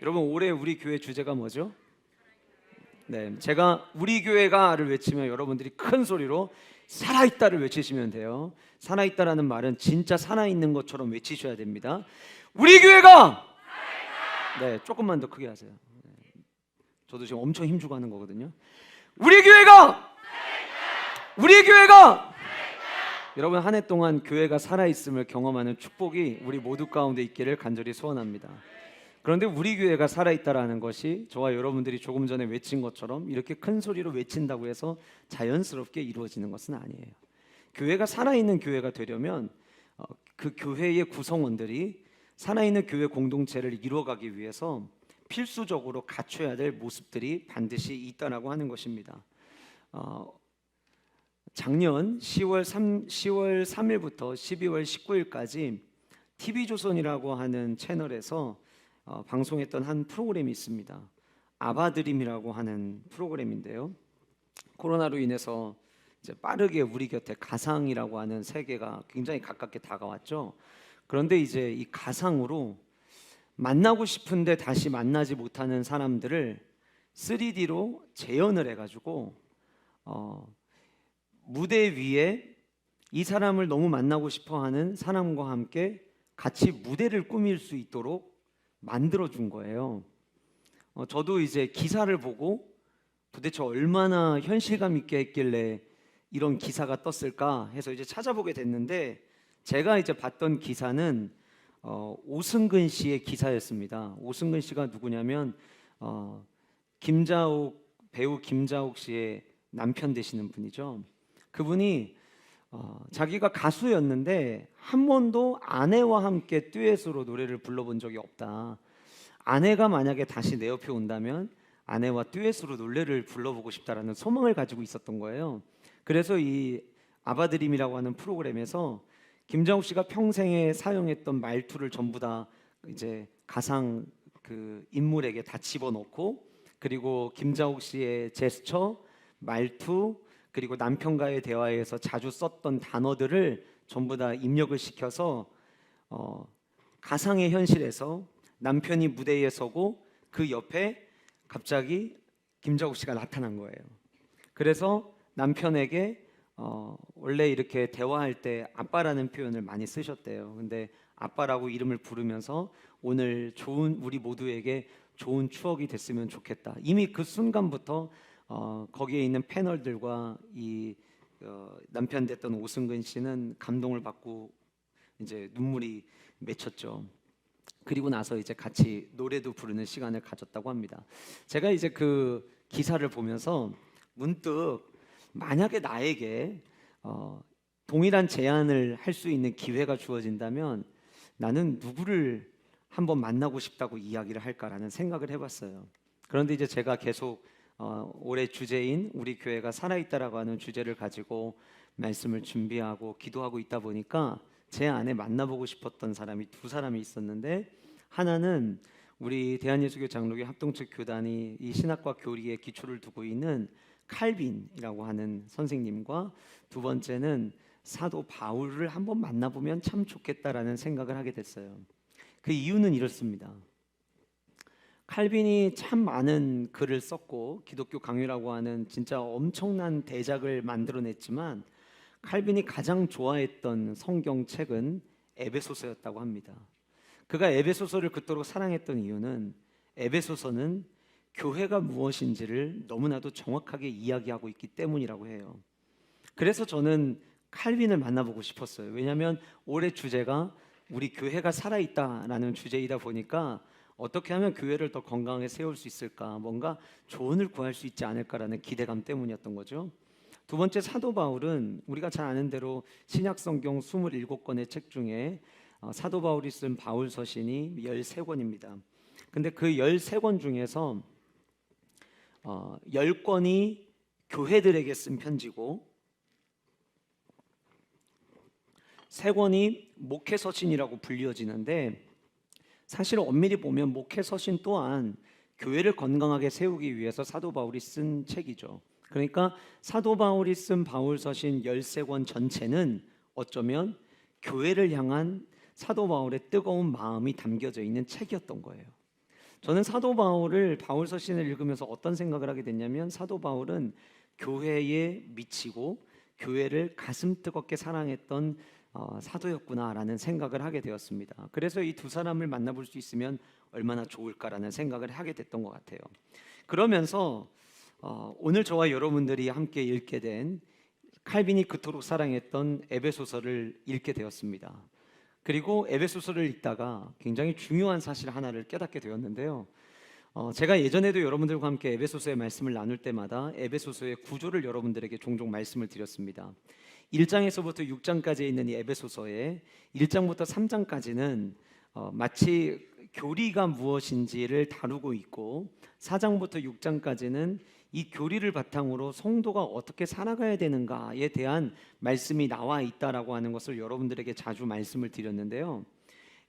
여러분 올해 우리 교회 주제가 뭐죠? 네, 제가 우리 교회가를 외치면 여러분들이 큰 소리로 살아있다를 외치시면 돼요. 살아있다라는 말은 진짜 살아있는 것처럼 외치셔야 됩니다. 우리 교회가! 네, 조금만 더 크게 하세요. 저도 지금 엄청 힘주고 하는 거거든요. 우리 교회가! 우리 교회가! 여러분 한 해 동안 교회가 살아있음을 경험하는 축복이 우리 모두 가운데 있기를 간절히 소원합니다. 그런데 우리 교회가 살아있다라는 것이 저와 여러분들이 조금 전에 외친 것처럼 이렇게 큰 소리로 외친다고 해서 자연스럽게 이루어지는 것은 아니에요. 교회가 살아있는 교회가 되려면 그 교회의 구성원들이 살아있는 교회 공동체를 이루어가기 위해서 필수적으로 갖춰야 될 모습들이 반드시 있다라고 하는 것입니다. 작년 10월 3일부터 12월 19일까지 TV조선이라고 하는 채널에서 방송했던 한 프로그램이 있습니다. 아바드림이라고 하는 프로그램인데요. 코로나로 인해서 이제 빠르게 우리 곁에 가상이라고 하는 세계가 굉장히 가깝게 다가왔죠. 그런데 이제 이 가상으로 만나고 싶은데 다시 만나지 못하는 사람들을 3D로 재현을 해가지고 무대 위에 이 사람을 너무 만나고 싶어하는 사람과 함께 같이 무대를 꾸밀 수 있도록 만들어준 거예요. 저도 이제 기사를 보고 도대체 얼마나 현실감 있게 했길래 이런 기사가 떴을까 해서 이제 찾아보게 됐는데 제가 이제 봤던 기사는 오승근 씨의 기사였습니다. 오승근 씨가 누구냐면 배우 김자옥 씨의 남편 되시는 분이죠. 그분이 자기가 가수였는데 한 번도 아내와 함께 듀엣으로 노래를 불러본 적이 없다. 아내가 만약에 다시 내 옆에 온다면 아내와 듀엣으로 노래를 불러보고 싶다라는 소망을 가지고 있었던 거예요. 그래서 이 아바드림이라고 하는 프로그램에서 김자옥 씨가 평생에 사용했던 말투를 전부 다 이제 가상 그 인물에게 다 집어넣고 그리고 김자옥 씨의 제스처, 말투 그리고 남편과의 대화에서 자주 썼던 단어들을 전부 다 입력을 시켜서 가상의 현실에서 남편이 무대에 서고 그 옆에 갑자기 김자옥 씨가 나타난 거예요. 그래서 남편에게 원래 이렇게 대화할 때 아빠라는 표현을 많이 쓰셨대요. 근데 아빠라고 이름을 부르면서 오늘 우리 모두에게 좋은 추억이 됐으면 좋겠다. 이미 그 순간부터 거기에 있는 패널들과 이 남편 됐던 오승근 씨는 감동을 받고 이제 눈물이 맺혔죠. 그리고 나서 이제 같이 노래도 부르는 시간을 가졌다고 합니다. 제가 이제 그 기사를 보면서 문득 만약에 나에게 동일한 제안을 할 수 있는 기회가 주어진다면 나는 누구를 한번 만나고 싶다고 이야기를 할까라는 생각을 해봤어요. 그런데 이제 제가 계속 올해 주제인 우리 교회가 살아있다라고 하는 주제를 가지고 말씀을 준비하고 기도하고 있다 보니까 제 안에 만나보고 싶었던 사람이 두 사람이 있었는데 하나는 우리 대한예수교 장로교 합동측 교단이 이 신학과 교리에 기초를 두고 있는 칼빈이라고 하는 선생님과 두 번째는 사도 바울을 한번 만나보면 참 좋겠다라는 생각을 하게 됐어요. 그 이유는 이렇습니다. 칼빈이 참 많은 글을 썼고 기독교 강요라고 하는 진짜 엄청난 대작을 만들어냈지만 칼빈이 가장 좋아했던 성경책은 에베소서였다고 합니다. 그가 에베소서를 그토록 사랑했던 이유는 에베소서는 교회가 무엇인지를 너무나도 정확하게 이야기하고 있기 때문이라고 해요. 그래서 저는 칼빈을 만나보고 싶었어요. 왜냐하면 올해 주제가 우리 교회가 살아있다라는 주제이다 보니까 어떻게 하면 교회를 더 건강하게 세울 수 있을까, 뭔가 조언을 구할 수 있지 않을까라는 기대감 때문이었던 거죠. 두 번째, 사도 바울은 우리가 잘 아는 대로 신약 성경 27권의 책 중에 사도 바울이 쓴 바울 서신이 13권입니다. 근데 그 13권 중에서 10권이 교회들에게 쓴 편지고 3권이 목회 서신이라고 불리어지는데 사실 엄밀히 보면 목회 서신 또한 교회를 건강하게 세우기 위해서 사도 바울이 쓴 책이죠. 그러니까 사도 바울이 쓴 바울 서신 13권 전체는 어쩌면 교회를 향한 사도 바울의 뜨거운 마음이 담겨져 있는 책이었던 거예요. 저는 사도 바울을 바울서 시인을 읽으면서 어떤 생각을 하게 됐냐면 사도 바울은 교회에 미치고 교회를 가슴 뜨겁게 사랑했던 사도였구나라는 생각을 하게 되었습니다. 그래서 이 두 사람을 만나볼 수 있으면 얼마나 좋을까라는 생각을 하게 됐던 것 같아요. 그러면서 오늘 저와 여러분들이 함께 읽게 된 칼빈이 그토록 사랑했던 에베소서를 읽게 되었습니다. 그리고 에베소서를 읽다가 굉장히 중요한 사실 하나를 깨닫게 되었는데요. 제가 예전에도 여러분들과 함께 에베소서의 말씀을 나눌 때마다 에베소서의 구조를 여러분들에게 종종 말씀을 드렸습니다. 1장에서부터 6장까지 있는 이 에베소서의 1장부터 3장까지는 마치 교리가 무엇인지를 다루고 있고 4장부터 6장까지는 이 교리를 바탕으로 성도가 어떻게 살아가야 되는가에 대한 말씀이 나와 있다라고 하는 것을 여러분들에게 자주 말씀을 드렸는데요.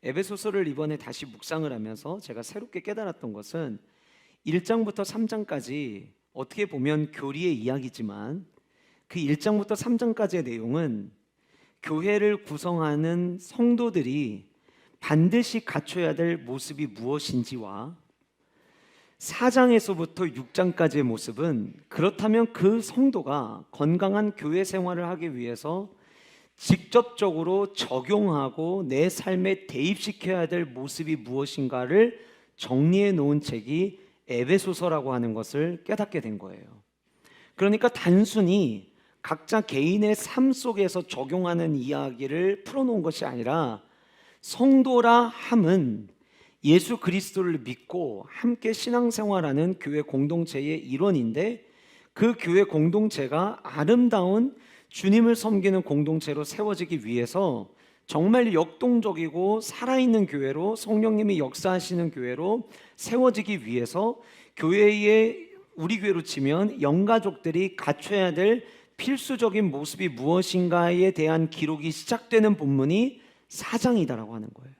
에베소서를 이번에 다시 묵상을 하면서 제가 새롭게 깨달았던 것은 1장부터 3장까지 어떻게 보면 교리의 이야기지만 그 1장부터 3장까지의 내용은 교회를 구성하는 성도들이 반드시 갖춰야 될 모습이 무엇인지와 4장에서부터 6장까지의 모습은 그렇다면 그 성도가 건강한 교회 생활을 하기 위해서 직접적으로 적용하고 내 삶에 대입시켜야 될 모습이 무엇인가를 정리해 놓은 책이 에베소서라고 하는 것을 깨닫게 된 거예요. 그러니까 단순히 각자 개인의 삶 속에서 적용하는 이야기를 풀어놓은 것이 아니라 성도라 함은 예수 그리스도를 믿고 함께 신앙생활하는 교회 공동체의 일원인데 그 교회 공동체가 아름다운 주님을 섬기는 공동체로 세워지기 위해서 정말 역동적이고 살아있는 교회로 성령님이 역사하시는 교회로 세워지기 위해서 교회의 우리 교회로 치면 영가족들이 갖춰야 될 필수적인 모습이 무엇인가에 대한 기록이 시작되는 본문이 4장이다라고 하는 거예요.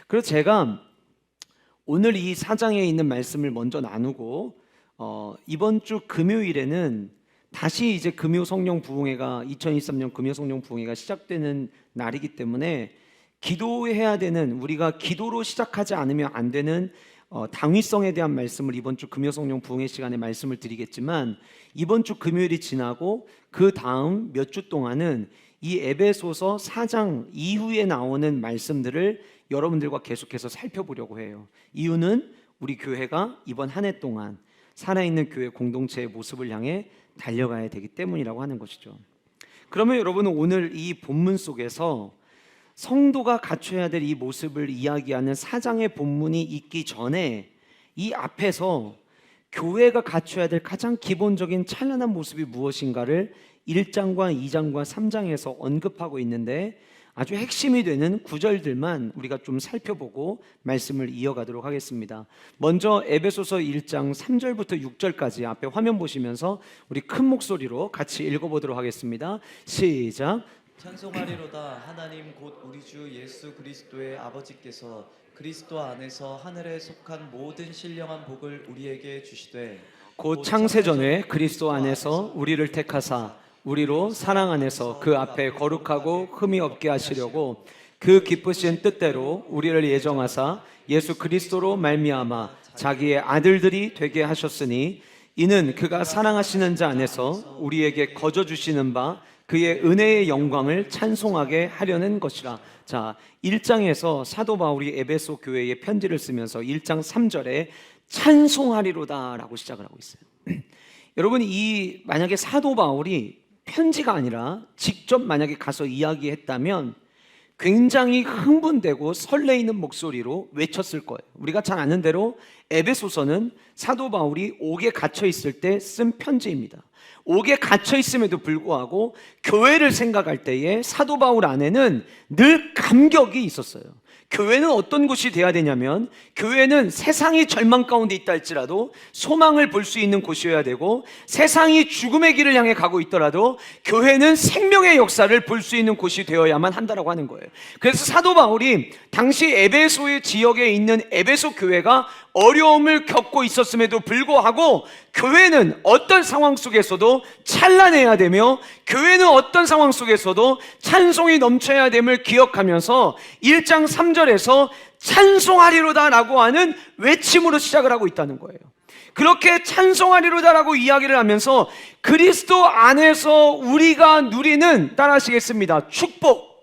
그래서 제가 오늘 이 4장에 있는 말씀을 먼저 나누고 이번 주 금요일에는 다시 이제 금요 성령 부흥회가 2023년 금요 성령 부흥회가 시작되는 날이기 때문에 기도해야 되는 우리가 기도로 시작하지 않으면 안 되는 당위성에 대한 말씀을 이번 주 금요 성령 부흥회 시간에 말씀을 드리겠지만 이번 주 금요일이 지나고 그 다음 몇 주 동안은 이 에베소서 4장 이후에 나오는 말씀들을 여러분들과 계속해서 살펴보려고 해요. 이유는 우리 교회가 이번 한 해 동안 살아있는 교회 공동체의 모습을 향해 달려가야 되기 때문이라고 하는 것이죠. 그러면 여러분은 오늘 이 본문 속에서 성도가 갖춰야 될 이 모습을 이야기하는 4장의 본문이 있기 전에 이 앞에서 교회가 갖춰야 될 가장 기본적인 찬란한 모습이 무엇인가를 1장과 2장과 3장에서 언급하고 있는데 아주 핵심이 되는 구절들만 우리가 좀 살펴보고 말씀을 이어가도록 하겠습니다. 먼저 에베소서 1장 3절부터 6절까지 앞에 화면 보시면서 우리 큰 목소리로 같이 읽어보도록 하겠습니다. 시작. 찬송하리로다. 하나님 곧 우리 주 예수 그리스도의 아버지께서 그리스도 안에서 하늘에 속한 모든 신령한 복을 우리에게 주시되 곧 창세전에 그리스도 안에서 우리를 택하사 우리로 사랑 안에서 그 앞에 거룩하고 흠이 없게 하시려고 그 기쁘신 뜻대로 우리를 예정하사 예수 그리스도로 말미암아 자기의 아들들이 되게 하셨으니 이는 그가 사랑하시는 자 안에서 우리에게 거저 주시는 바 그의 은혜의 영광을 찬송하게 하려는 것이라. 자, 1장에서 사도 바울이 에베소 교회에 편지를 쓰면서 1장 3절에 찬송하리로다 라고 시작을 하고 있어요. 여러분, 이 만약에 사도 바울이 편지가 아니라 직접 만약에 가서 이야기했다면 굉장히 흥분되고 설레이는 목소리로 외쳤을 거예요. 우리가 잘 아는 대로 에베소서는 사도 바울이 옥에 갇혀 있을 때 쓴 편지입니다. 옥에 갇혀 있음에도 불구하고 교회를 생각할 때에 사도 바울 안에는 늘 감격이 있었어요. 교회는 어떤 곳이 돼야 되냐면 교회는 세상이 절망 가운데 있다 할지라도 소망을 볼 수 있는 곳이어야 되고 세상이 죽음의 길을 향해 가고 있더라도 교회는 생명의 역사를 볼 수 있는 곳이 되어야만 한다라고 하는 거예요. 그래서 사도 바울이 당시 에베소의 지역에 있는 에베소 교회가 어려움을 겪고 있었음에도 불구하고 교회는 어떤 상황 속에서도 찬란해야 되며 교회는 어떤 상황 속에서도 찬송이 넘쳐야 됨을 기억하면서 1장 3절에서 찬송하리로다라고 하는 외침으로 시작을 하고 있다는 거예요. 그렇게 찬송하리로다라고 이야기를 하면서 그리스도 안에서 우리가 누리는, 따라하시겠습니다, 축복,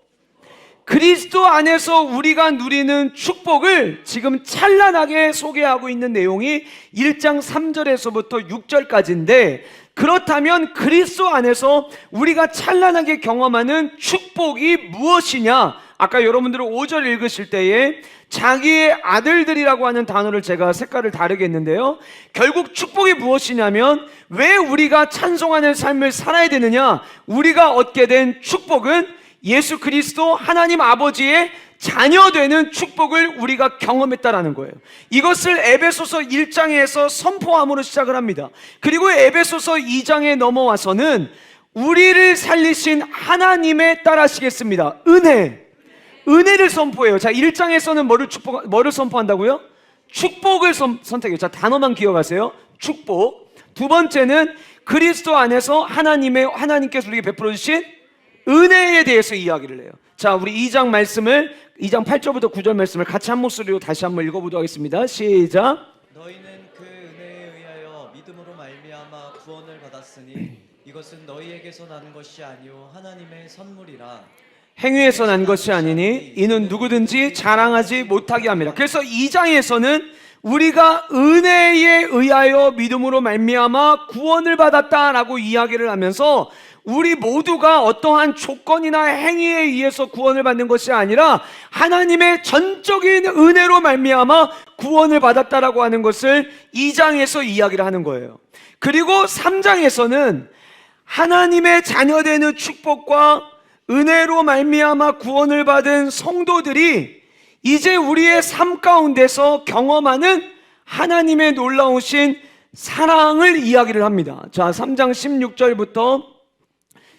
그리스도 안에서 우리가 누리는 축복을 지금 찬란하게 소개하고 있는 내용이 1장 3절에서부터 6절까지인데, 그렇다면 그리스도 안에서 우리가 찬란하게 경험하는 축복이 무엇이냐? 아까 여러분들은 5절 읽으실 때에 자기의 아들들이라고 하는 단어를 제가 색깔을 다르게 했는데요, 결국 축복이 무엇이냐면, 왜 우리가 찬송하는 삶을 살아야 되느냐? 우리가 얻게 된 축복은 예수 그리스도 하나님 아버지의 자녀되는 축복을 우리가 경험했다라는 거예요. 이것을 에베소서 1장에서 선포함으로 시작을 합니다. 그리고 에베소서 2장에 넘어와서는 우리를 살리신 하나님의, 따라하시겠습니다, 은혜를 선포해요. 자, 1장에서는 뭐를 선포한다고요? 축복을 선택해요. 자, 단어만 기억하세요. 축복. 두 번째는 그리스도 안에서 하나님께서 우리에게 베풀어 주신 은혜에 대해서 이야기를 해요. 자, 우리 2장 말씀을, 2장 8절부터 9절 말씀을 같이 한 목소리로 다시 한번 읽어보도록 하겠습니다. 시작. 너희는 그 은혜에 의하여 믿음으로 말미암아 구원을 받았으니 이것은 너희에게서 나는 것이 아니요 하나님의 선물이라. 행위에서 난 것이 아니니 이는 누구든지 자랑하지 못하게 합니다. 그래서 2장에서는 우리가 은혜에 의하여 믿음으로 말미암아 구원을 받았다라고 이야기를 하면서 우리 모두가 어떠한 조건이나 행위에 의해서 구원을 받는 것이 아니라 하나님의 전적인 은혜로 말미암아 구원을 받았다라고 하는 것을 2장에서 이야기를 하는 거예요. 그리고 3장에서는 하나님의 자녀되는 축복과 은혜로 말미암아 구원을 받은 성도들이 이제 우리의 삶 가운데서 경험하는 하나님의 놀라우신 사랑을 이야기를 합니다. 자, 3장 16절부터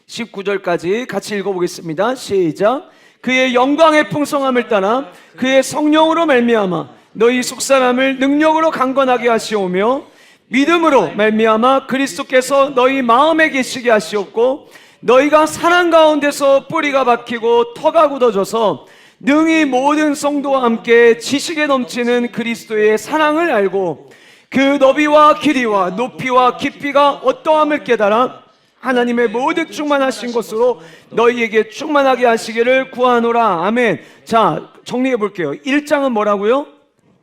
19절까지 같이 읽어보겠습니다. 시작. 그의 영광의 풍성함을 따라 그의 성령으로 말미암아 너희 속사람을 능력으로 강건하게 하시오며 믿음으로 말미암아 그리스도께서 너희 마음에 계시게 하시옵고 너희가 사랑 가운데서 뿌리가 박히고 터가 굳어져서 능히 모든 성도와 함께 지식에 넘치는 그리스도의 사랑을 알고 그 너비와 길이와 높이와 깊이가 어떠함을 깨달아 하나님의 모든 충만하신 것으로 너희에게 충만하게 하시기를 구하노라. 아멘. 자, 정리해 볼게요. 1장은 뭐라고요?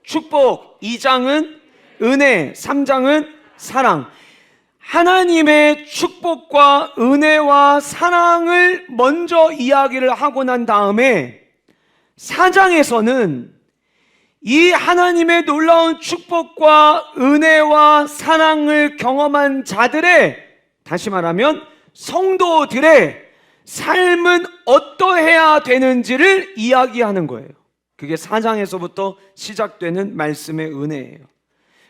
축복. 2장은 은혜. 3장은 사랑. 하나님의 축복과 은혜와 사랑을 먼저 이야기를 하고 난 다음에 4장에서는 이 하나님의 놀라운 축복과 은혜와 사랑을 경험한 자들의, 다시 말하면 성도들의 삶은 어떠해야 되는지를 이야기하는 거예요. 그게 4장에서부터 시작되는 말씀의 은혜예요.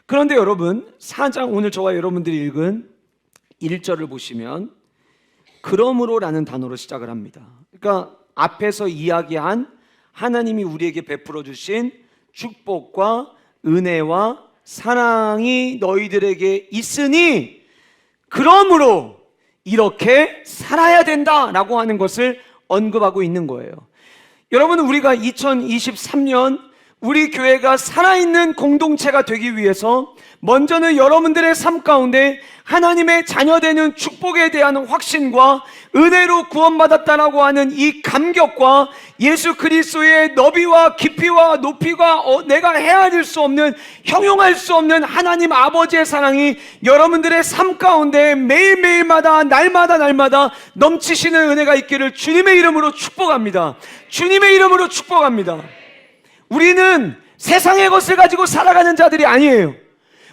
그런데 여러분, 4장 오늘 저와 여러분들이 읽은 1절을 보시면 그러므로라는 단어로 시작을 합니다. 그러니까 앞에서 이야기한 하나님이 우리에게 베풀어 주신 축복과 은혜와 사랑이 너희들에게 있으니 그러므로 이렇게 살아야 된다라고 하는 것을 언급하고 있는 거예요. 여러분, 우리가 2023년 우리 교회가 살아있는 공동체가 되기 위해서 먼저는 여러분들의 삶 가운데 하나님의 자녀되는 축복에 대한 확신과 은혜로 구원받았다라고 하는 이 감격과 예수 그리스도의 너비와 깊이와 높이가 내가 헤아릴 수 없는, 형용할 수 없는 하나님 아버지의 사랑이 여러분들의 삶 가운데 매일매일마다 날마다 넘치시는 은혜가 있기를 주님의 이름으로 축복합니다. 주님의 이름으로 축복합니다. 우리는 세상의 것을 가지고 살아가는 자들이 아니에요.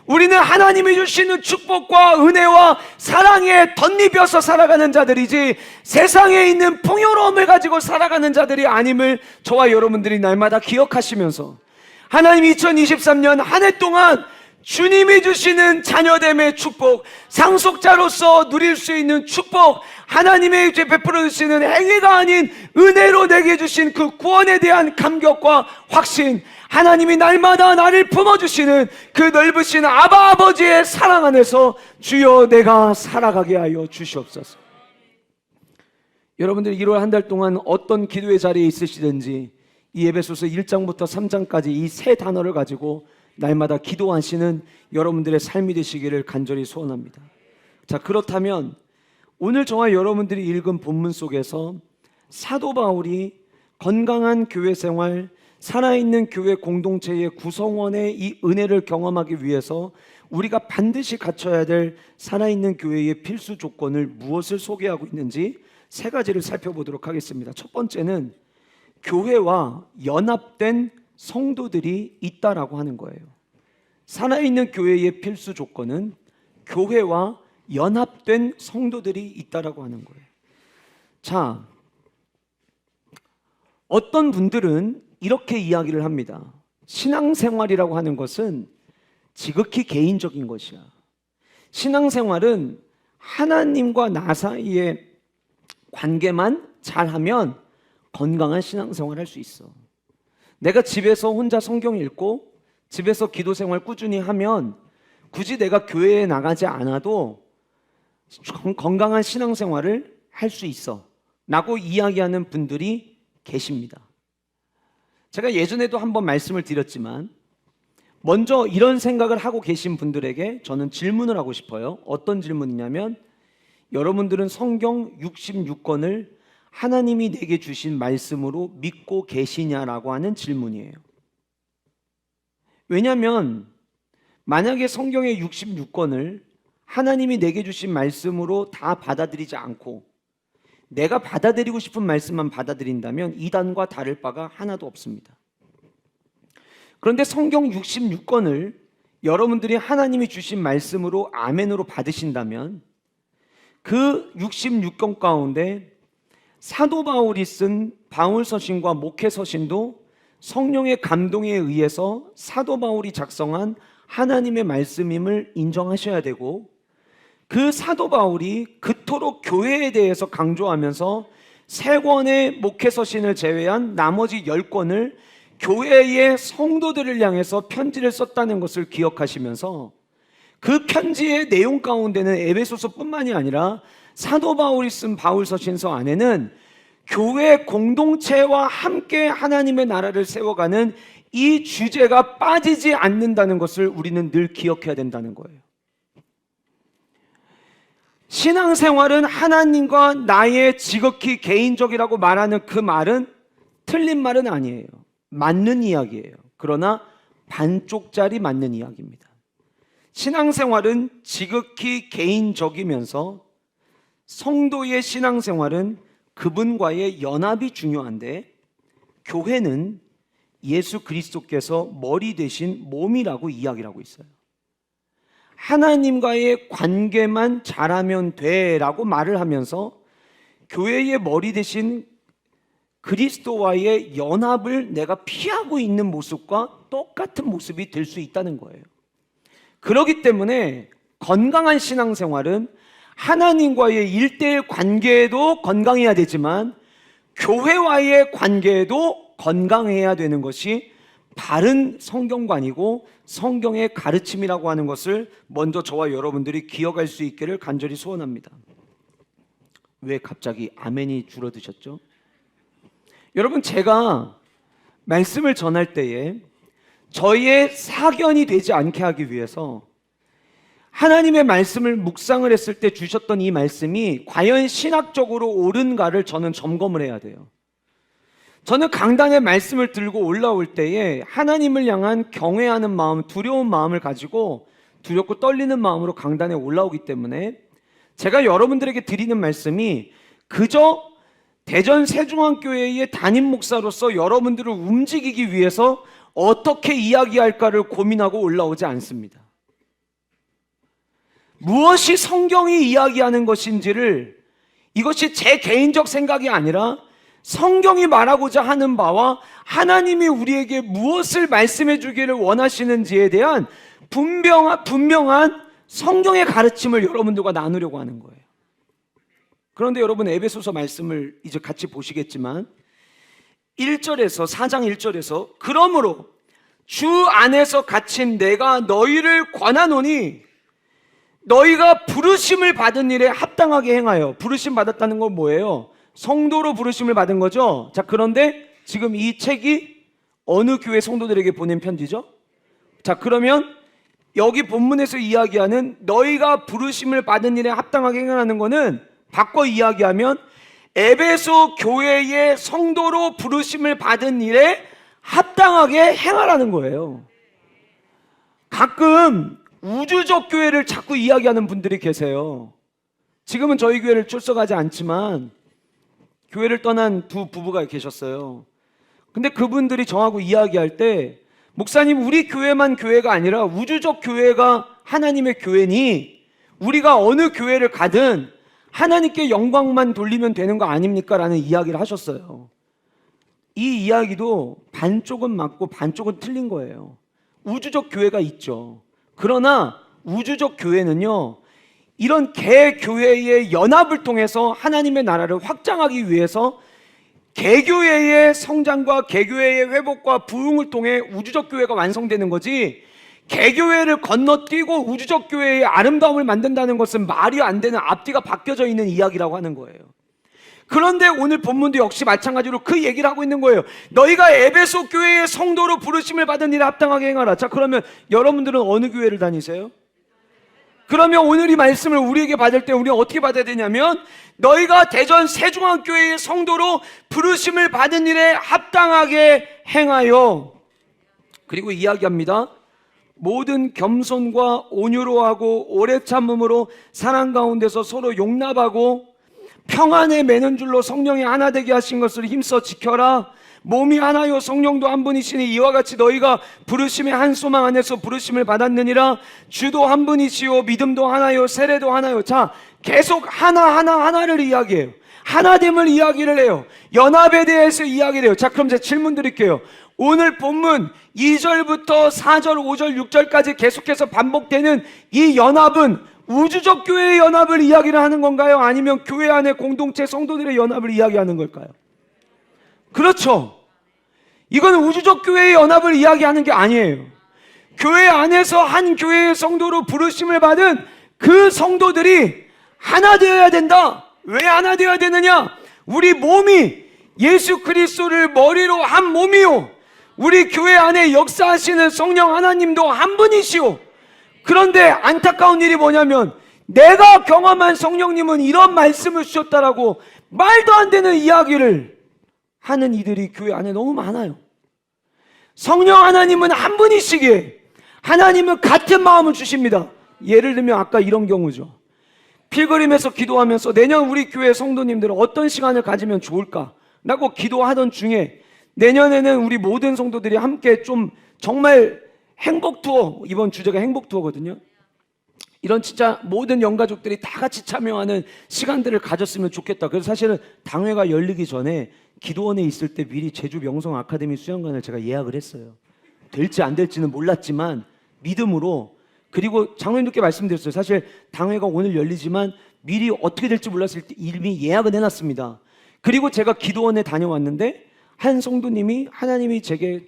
우리는 하나님이 주시는 축복과 은혜와 사랑에 덧입혀서 살아가는 자들이지 세상에 있는 풍요로움을 가지고 살아가는 자들이 아님을 저와 여러분들이 날마다 기억하시면서 하나님 2023년 한 해 동안 주님이 주시는 자녀됨의 축복, 상속자로서 누릴 수 있는 축복, 하나님의 베풀어 주시는 행위가 아닌 은혜로 내게 주신 그 구원에 대한 감격과 확신, 하나님이 날마다 나를 품어주시는 그 넓으신 아버지의 사랑 안에서 주여 내가 살아가게 하여 주시옵소서. 여러분들 1월 한 달 동안 어떤 기도의 자리에 있으시든지 이 에베소서 1장부터 3장까지 이 세 단어를 가지고 날마다 기도하시는 여러분들의 삶이 되시기를 간절히 소원합니다. 자, 그렇다면 오늘 저와 여러분들이 읽은 본문 속에서 사도 바울이 건강한 교회 생활, 살아있는 교회 공동체의 구성원의 이 은혜를 경험하기 위해서 우리가 반드시 갖춰야 될 살아있는 교회의 필수 조건을 무엇을 소개하고 있는지 세 가지를 살펴보도록 하겠습니다. 첫 번째는 교회와 연합된 성도들이 있다라고 하는 거예요. 살아있는 교회의 필수 조건은 교회와 연합된 성도들이 있다라고 하는 거예요. 자, 어떤 분들은 이렇게 이야기를 합니다. 신앙생활이라고 하는 것은 지극히 개인적인 것이야. 신앙생활은 하나님과 나 사이의 관계만 잘하면 건강한 신앙생활을 할 수 있어. 내가 집에서 혼자 성경 읽고 집에서 기도 생활 꾸준히 하면 굳이 내가 교회에 나가지 않아도 건강한 신앙생활을 할 수 있어 라고 이야기하는 분들이 계십니다. 제가 예전에도 한번 말씀을 드렸지만 먼저 이런 생각을 하고 계신 분들에게 저는 질문을 하고 싶어요. 어떤 질문이냐면 여러분들은 성경 66권을 하나님이 내게 주신 말씀으로 믿고 계시냐라고 하는 질문이에요. 왜냐하면 만약에 성경의 66권을 하나님이 내게 주신 말씀으로 다 받아들이지 않고 내가 받아들이고 싶은 말씀만 받아들인다면 이단과 다를 바가 하나도 없습니다. 그런데 성경 66권을 여러분들이 하나님이 주신 말씀으로 아멘으로 받으신다면 그 66권 가운데 사도 바울이 쓴 바울서신과 목회서신도 성령의 감동에 의해서 사도 바울이 작성한 하나님의 말씀임을 인정하셔야 되고, 그 사도 바울이 그토록 교회에 대해서 강조하면서 3권의 목회서신을 제외한 나머지 10권을 교회의 성도들을 향해서 편지를 썼다는 것을 기억하시면서 그 편지의 내용 가운데는 에베소서뿐만이 아니라 사도 바울이 쓴 바울서신서 안에는 교회 공동체와 함께 하나님의 나라를 세워가는 이 주제가 빠지지 않는다는 것을 우리는 늘 기억해야 된다는 거예요. 신앙생활은 하나님과 나의 지극히 개인적이라고 말하는 그 말은 틀린 말은 아니에요. 맞는 이야기예요. 그러나 반쪽짜리 맞는 이야기입니다. 신앙생활은 지극히 개인적이면서 성도의 신앙생활은 그분과의 연합이 중요한데, 교회는 예수 그리스도께서 머리 되신 몸이라고 이야기를 하고 있어요. 하나님과의 관계만 잘하면 돼라고 말을 하면서 교회의 머리 되신 그리스도와의 연합을 내가 피하고 있는 모습과 똑같은 모습이 될 수 있다는 거예요. 그렇기 때문에 건강한 신앙생활은 하나님과의 1:1 관계에도 건강해야 되지만 교회와의 관계에도 건강해야 되는 것이 바른 성경관이고 성경의 가르침이라고 하는 것을 먼저 저와 여러분들이 기억할 수 있기를 간절히 소원합니다. 왜 갑자기 아멘이 줄어드셨죠? 여러분, 제가 말씀을 전할 때에 저희의 사견이 되지 않게 하기 위해서 하나님의 말씀을 묵상을 했을 때 주셨던 이 말씀이 과연 신학적으로 옳은가를 저는 점검을 해야 돼요. 저는 강단의 말씀을 들고 올라올 때에 하나님을 향한 경외하는 마음, 두려운 마음을 가지고 두렵고 떨리는 마음으로 강단에 올라오기 때문에 제가 여러분들에게 드리는 말씀이 그저 대전 세중앙교회의 담임 목사로서 여러분들을 움직이기 위해서 어떻게 이야기할까를 고민하고 올라오지 않습니다. 무엇이 성경이 이야기하는 것인지를, 이것이 제 개인적 생각이 아니라 성경이 말하고자 하는 바와 하나님이 우리에게 무엇을 말씀해 주기를 원하시는지에 대한 분명한 성경의 가르침을 여러분들과 나누려고 하는 거예요. 그런데 여러분, 에베소서 말씀을 이제 같이 보시겠지만 1절에서 4장 1절에서 그러므로 주 안에서 갇힌 내가 너희를 권하노니 너희가 부르심을 받은 일에 합당하게 행하여. 부르심 받았다는 건 뭐예요? 성도로 부르심을 받은 거죠. 자, 그런데 지금 이 책이 어느 교회 성도들에게 보낸 편지죠? 자, 그러면 여기 본문에서 이야기하는 너희가 부르심을 받은 일에 합당하게 행하는 거는 바꿔 이야기하면 에베소 교회의 성도로 부르심을 받은 일에 합당하게 행하라는 거예요. 가끔 우주적 교회를 자꾸 이야기하는 분들이 계세요. 지금은 저희 교회를 출석하지 않지만 교회를 떠난 두 부부가 계셨어요. 근데 그분들이 저하고 이야기할 때 목사님, 우리 교회만 교회가 아니라 우주적 교회가 하나님의 교회니 우리가 어느 교회를 가든 하나님께 영광만 돌리면 되는 거 아닙니까? 라는 이야기를 하셨어요. 이 이야기도 반쪽은 맞고 반쪽은 틀린 거예요. 우주적 교회가 있죠. 그러나 우주적 교회는요, 이런 개교회의 연합을 통해서 하나님의 나라를 확장하기 위해서 개교회의 성장과 개교회의 회복과 부흥을 통해 우주적 교회가 완성되는 거지, 개교회를 건너뛰고 우주적 교회의 아름다움을 만든다는 것은 말이 안 되는, 앞뒤가 바뀌어져 있는 이야기라고 하는 거예요. 그런데 오늘 본문도 역시 마찬가지로 그 얘기를 하고 있는 거예요. 너희가 에베소 교회의 성도로 부르심을 받은 일에 합당하게 행하라. 자, 그러면 여러분들은 어느 교회를 다니세요? 그러면 오늘 이 말씀을 우리에게 받을 때 우리가 어떻게 받아야 되냐면, 너희가 대전 세중앙교회의 성도로 부르심을 받은 일에 합당하게 행하여, 그리고 이야기합니다. 모든 겸손과 온유로 하고 오래 참음으로 사랑 가운데서 서로 용납하고 평안에 매는 줄로 성령이 하나 되게 하신 것을 힘써 지켜라. 몸이 하나요 성령도 한 분이시니 이와 같이 너희가 부르심의 한 소망 안에서 부르심을 받았느니라. 주도 한 분이시요 믿음도 하나요 세례도 하나요. 자, 계속 하나를 이야기해요. 하나됨을 이야기를 해요. 연합에 대해서 이야기를 해요. 자, 그럼 제가 질문 드릴게요. 오늘 본문 2절부터 4절, 5절, 6절까지 계속해서 반복되는 이 연합은 우주적 교회의 연합을 이야기를 하는 건가요? 아니면 교회 안의 공동체 성도들의 연합을 이야기하는 걸까요? 그렇죠. 이건 우주적 교회의 연합을 이야기하는 게 아니에요. 교회 안에서 한 교회의 성도로 부르심을 받은 그 성도들이 하나 되어야 된다. 왜 하나 되어야 되느냐? 우리 몸이 예수 그리스도를 머리로 한 몸이요, 우리 교회 안에 역사하시는 성령 하나님도 한 분이시오. 그런데 안타까운 일이 뭐냐면, 내가 경험한 성령님은 이런 말씀을 주셨다라고 말도 안 되는 이야기를 하는 이들이 교회 안에 너무 많아요. 성령 하나님은 한 분이시기에 하나님은 같은 마음을 주십니다. 예를 들면 아까 이런 경우죠. 필그림에서 기도하면서 내년 우리 교회 성도님들은 어떤 시간을 가지면 좋을까? 라고 기도하던 중에 내년에는 우리 모든 성도들이 함께 좀 정말 행복 투어, 이번 주제가 행복 투어거든요. 이런 진짜 모든 영가족들이 다 같이 참여하는 시간들을 가졌으면 좋겠다. 그래서 사실은 당회가 열리기 전에 기도원에 있을 때 미리 제주 명성 아카데미 수영관을 제가 예약을 했어요. 될지 안 될지는 몰랐지만 믿음으로. 그리고 장로님께 말씀드렸어요. 사실 당회가 오늘 열리지만 미리 어떻게 될지 몰랐을 때 이미 예약은 해놨습니다. 그리고 제가 기도원에 다녀왔는데 한 성도님이 하나님이 제게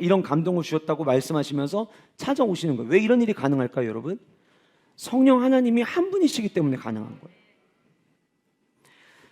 이런 감동을 주셨다고 말씀하시면서 찾아오시는 거예요. 왜 이런 일이 가능할까요, 여러분? 성령 하나님이 한 분이시기 때문에 가능한 거예요.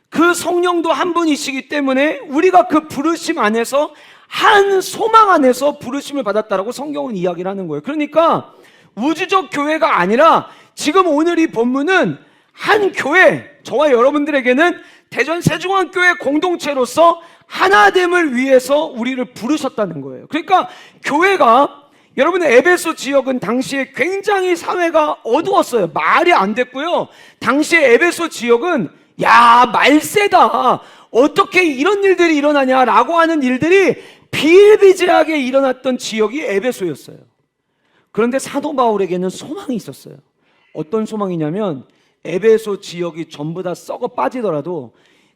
그 성령도 한 분이시기 때문에 우리가 그 부르심 안에서 한 소망 안에서 부르심을 받았다라고 성경은 이야기를 하는 거예요. 그러니까 우주적 교회가 아니라 지금 오늘 이 본문은 한 교회, 저와 여러분들에게는 대전 세중앙교회 공동체로서 하나됨을 위해서 우리를 부르셨다는 거예요. 그러니까 교회가, 여러분 에베소 지역은 당시에 굉장히 사회가 어두웠어요. 말이 안 됐고요. 당시에 에베소 지역은 야, 말세다, 어떻게 이런 일들이 일어나냐라고 하는 일들이 비일비재하게 일어났던 지역이 에베소였어요. 그런데 사도 바울에게는 소망이 있었어요. 어떤 소망이냐면 에베소 지역이 전부 다 썩어 빠지더라도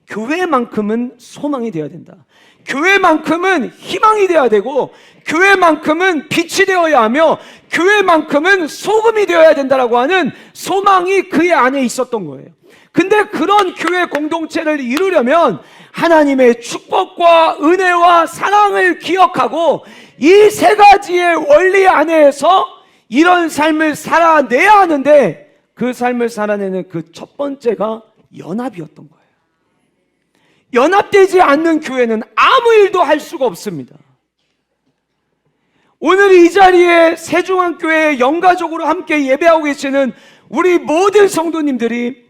교회만큼은 소망이 되어야 된다. 교회만큼은 희망이 되어야 되고 교회만큼은 빛이 되어야 하며 교회만큼은 소금이 되어야 된다라고 하는 소망이 그의 안에 있었던 거예요. 근데 그런 교회 공동체를 이루려면 하나님의 축복과 은혜와 사랑을 기억하고 이 세 가지의 원리 안에서 이런 삶을 살아내야 하는데, 그 삶을 살아내는 그 첫 번째가 연합이었던 거예요. 연합되지 않는 교회는 아무 일도 할 수가 없습니다. 오늘 이 자리에 세종한교회 영가족으로 함께 예배하고 계시는 우리 모든 성도님들이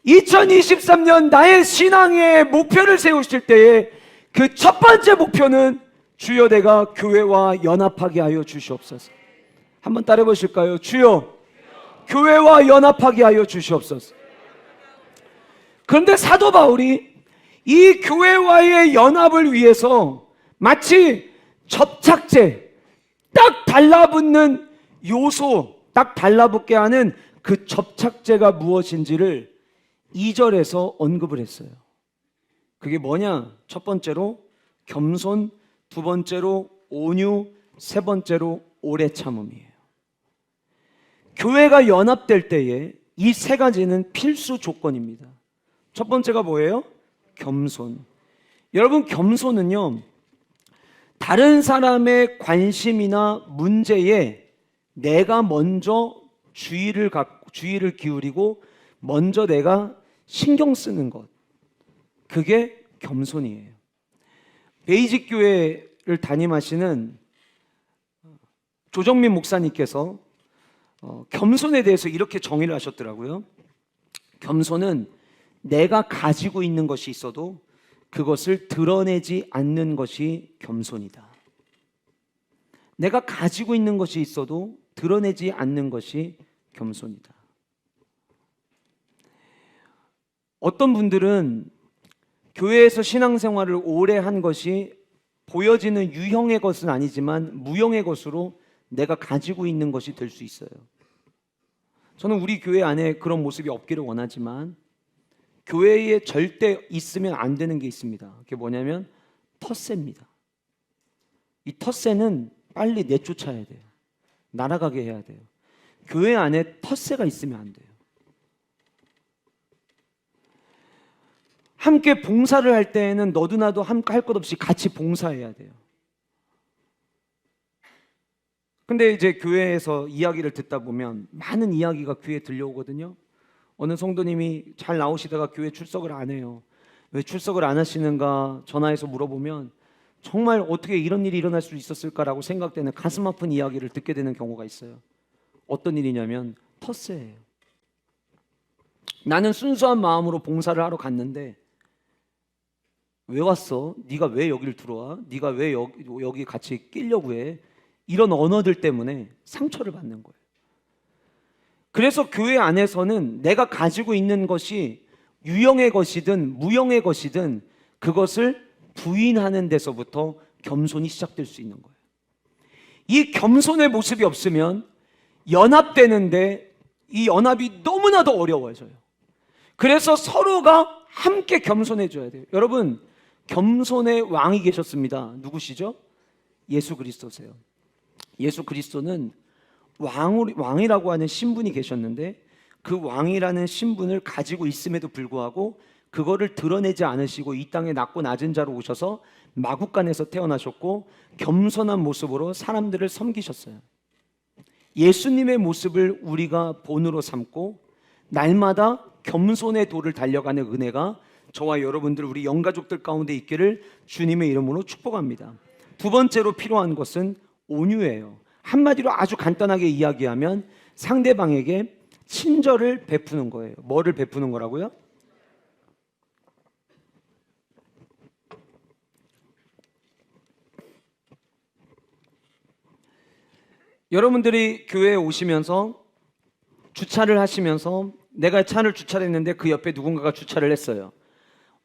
2023년 나의 신앙의 목표를 세우실 때에 그 첫 번째 목표는 주여 내가 교회와 연합하게 하여 주시옵소서. 한번 따라해 보실까요? 주여 교회와 연합하게 하여 주시옵소서. 그런데 사도 바울이 이 교회와의 연합을 위해서 마치 접착제, 딱 달라붙는 요소, 딱 달라붙게 하는 그 접착제가 무엇인지를 2절에서 언급을 했어요. 그게 뭐냐? 첫 번째로 겸손, 두 번째로 온유, 세 번째로 오래 참음이에요. 교회가 연합될 때에 이 세 가지는 필수 조건입니다. 첫 번째가 뭐예요? 겸손. 여러분, 겸손은요, 다른 사람의 관심이나 문제에 내가 먼저 주의를 기울이고 먼저 내가 신경 쓰는 것, 그게 겸손이에요. 베이직 교회를 담임하시는 조정민 목사님께서 겸손에 대해서 이렇게 정의를 하셨더라고요. 겸손은 내가 가지고 있는 것이 있어도 그것을 드러내지 않는 것이 겸손이다. 내가 가지고 있는 것이 있어도 드러내지 않는 것이 겸손이다. 어떤 분들은 교회에서 신앙생활을 오래 한 것이 보여지는 유형의 것은 아니지만 무형의 것으로 내가 가지고 있는 것이 될 수 있어요. 저는 우리 교회 안에 그런 모습이 없기를 원하지만 교회에 절대 있으면 안 되는 게 있습니다. 그게 뭐냐면 텃세입니다. 이 텃세는 빨리 내쫓아야 돼요. 날아가게 해야 돼요. 교회 안에 텃세가 있으면 안 돼요. 함께 봉사를 할 때에는 너도 나도 함께 할 것 없이 같이 봉사해야 돼요. 근데 이제 교회에서 이야기를 듣다 보면 많은 이야기가 귀에 들려오거든요. 어느 성도님이 잘 나오시다가 교회 출석을 안 해요. 왜 출석을 안 하시는가 전화해서 물어보면 정말 어떻게 이런 일이 일어날 수 있었을까라고 생각되는 가슴 아픈 이야기를 듣게 되는 경우가 있어요. 어떤 일이냐면 텃세예요. 나는 순수한 마음으로 봉사를 하러 갔는데 왜 왔어? 네가 왜 여기를 들어와? 네가 왜 여기 같이 끼려고 해? 이런 언어들 때문에 상처를 받는 거예요. 그래서 교회 안에서는 내가 가지고 있는 것이 유형의 것이든 무형의 것이든 그것을 부인하는 데서부터 겸손이 시작될 수 있는 거예요. 이 겸손의 모습이 없으면 연합되는데 이 연합이 너무나도 어려워져요. 그래서 서로가 함께 겸손해져야 돼요. 여러분, 겸손의 왕이 계셨습니다. 누구시죠? 예수 그리스도세요. 예수 그리스도는 왕이라고 하는 신분이 계셨는데 그 왕이라는 신분을 가지고 있음에도 불구하고 그거를 드러내지 않으시고 이 땅에 낮고 낮은 자로 오셔서 마국간에서 태어나셨고 겸손한 모습으로 사람들을 섬기셨어요. 예수님의 모습을 우리가 본으로 삼고 날마다 겸손의 도를 달려가는 은혜가 저와 여러분들 우리 영가족들 가운데 있기를 주님의 이름으로 축복합니다. 두 번째로 필요한 것은 온유예요. 한마디로 아주 간단하게 이야기하면 상대방에게 친절을 베푸는 거예요. 뭐를 베푸는 거라고요? 여러분들이 교회에 오시면서 주차를 하시면서 내가 차를 주차를 했는데 그 옆에 누군가가 주차를 했어요.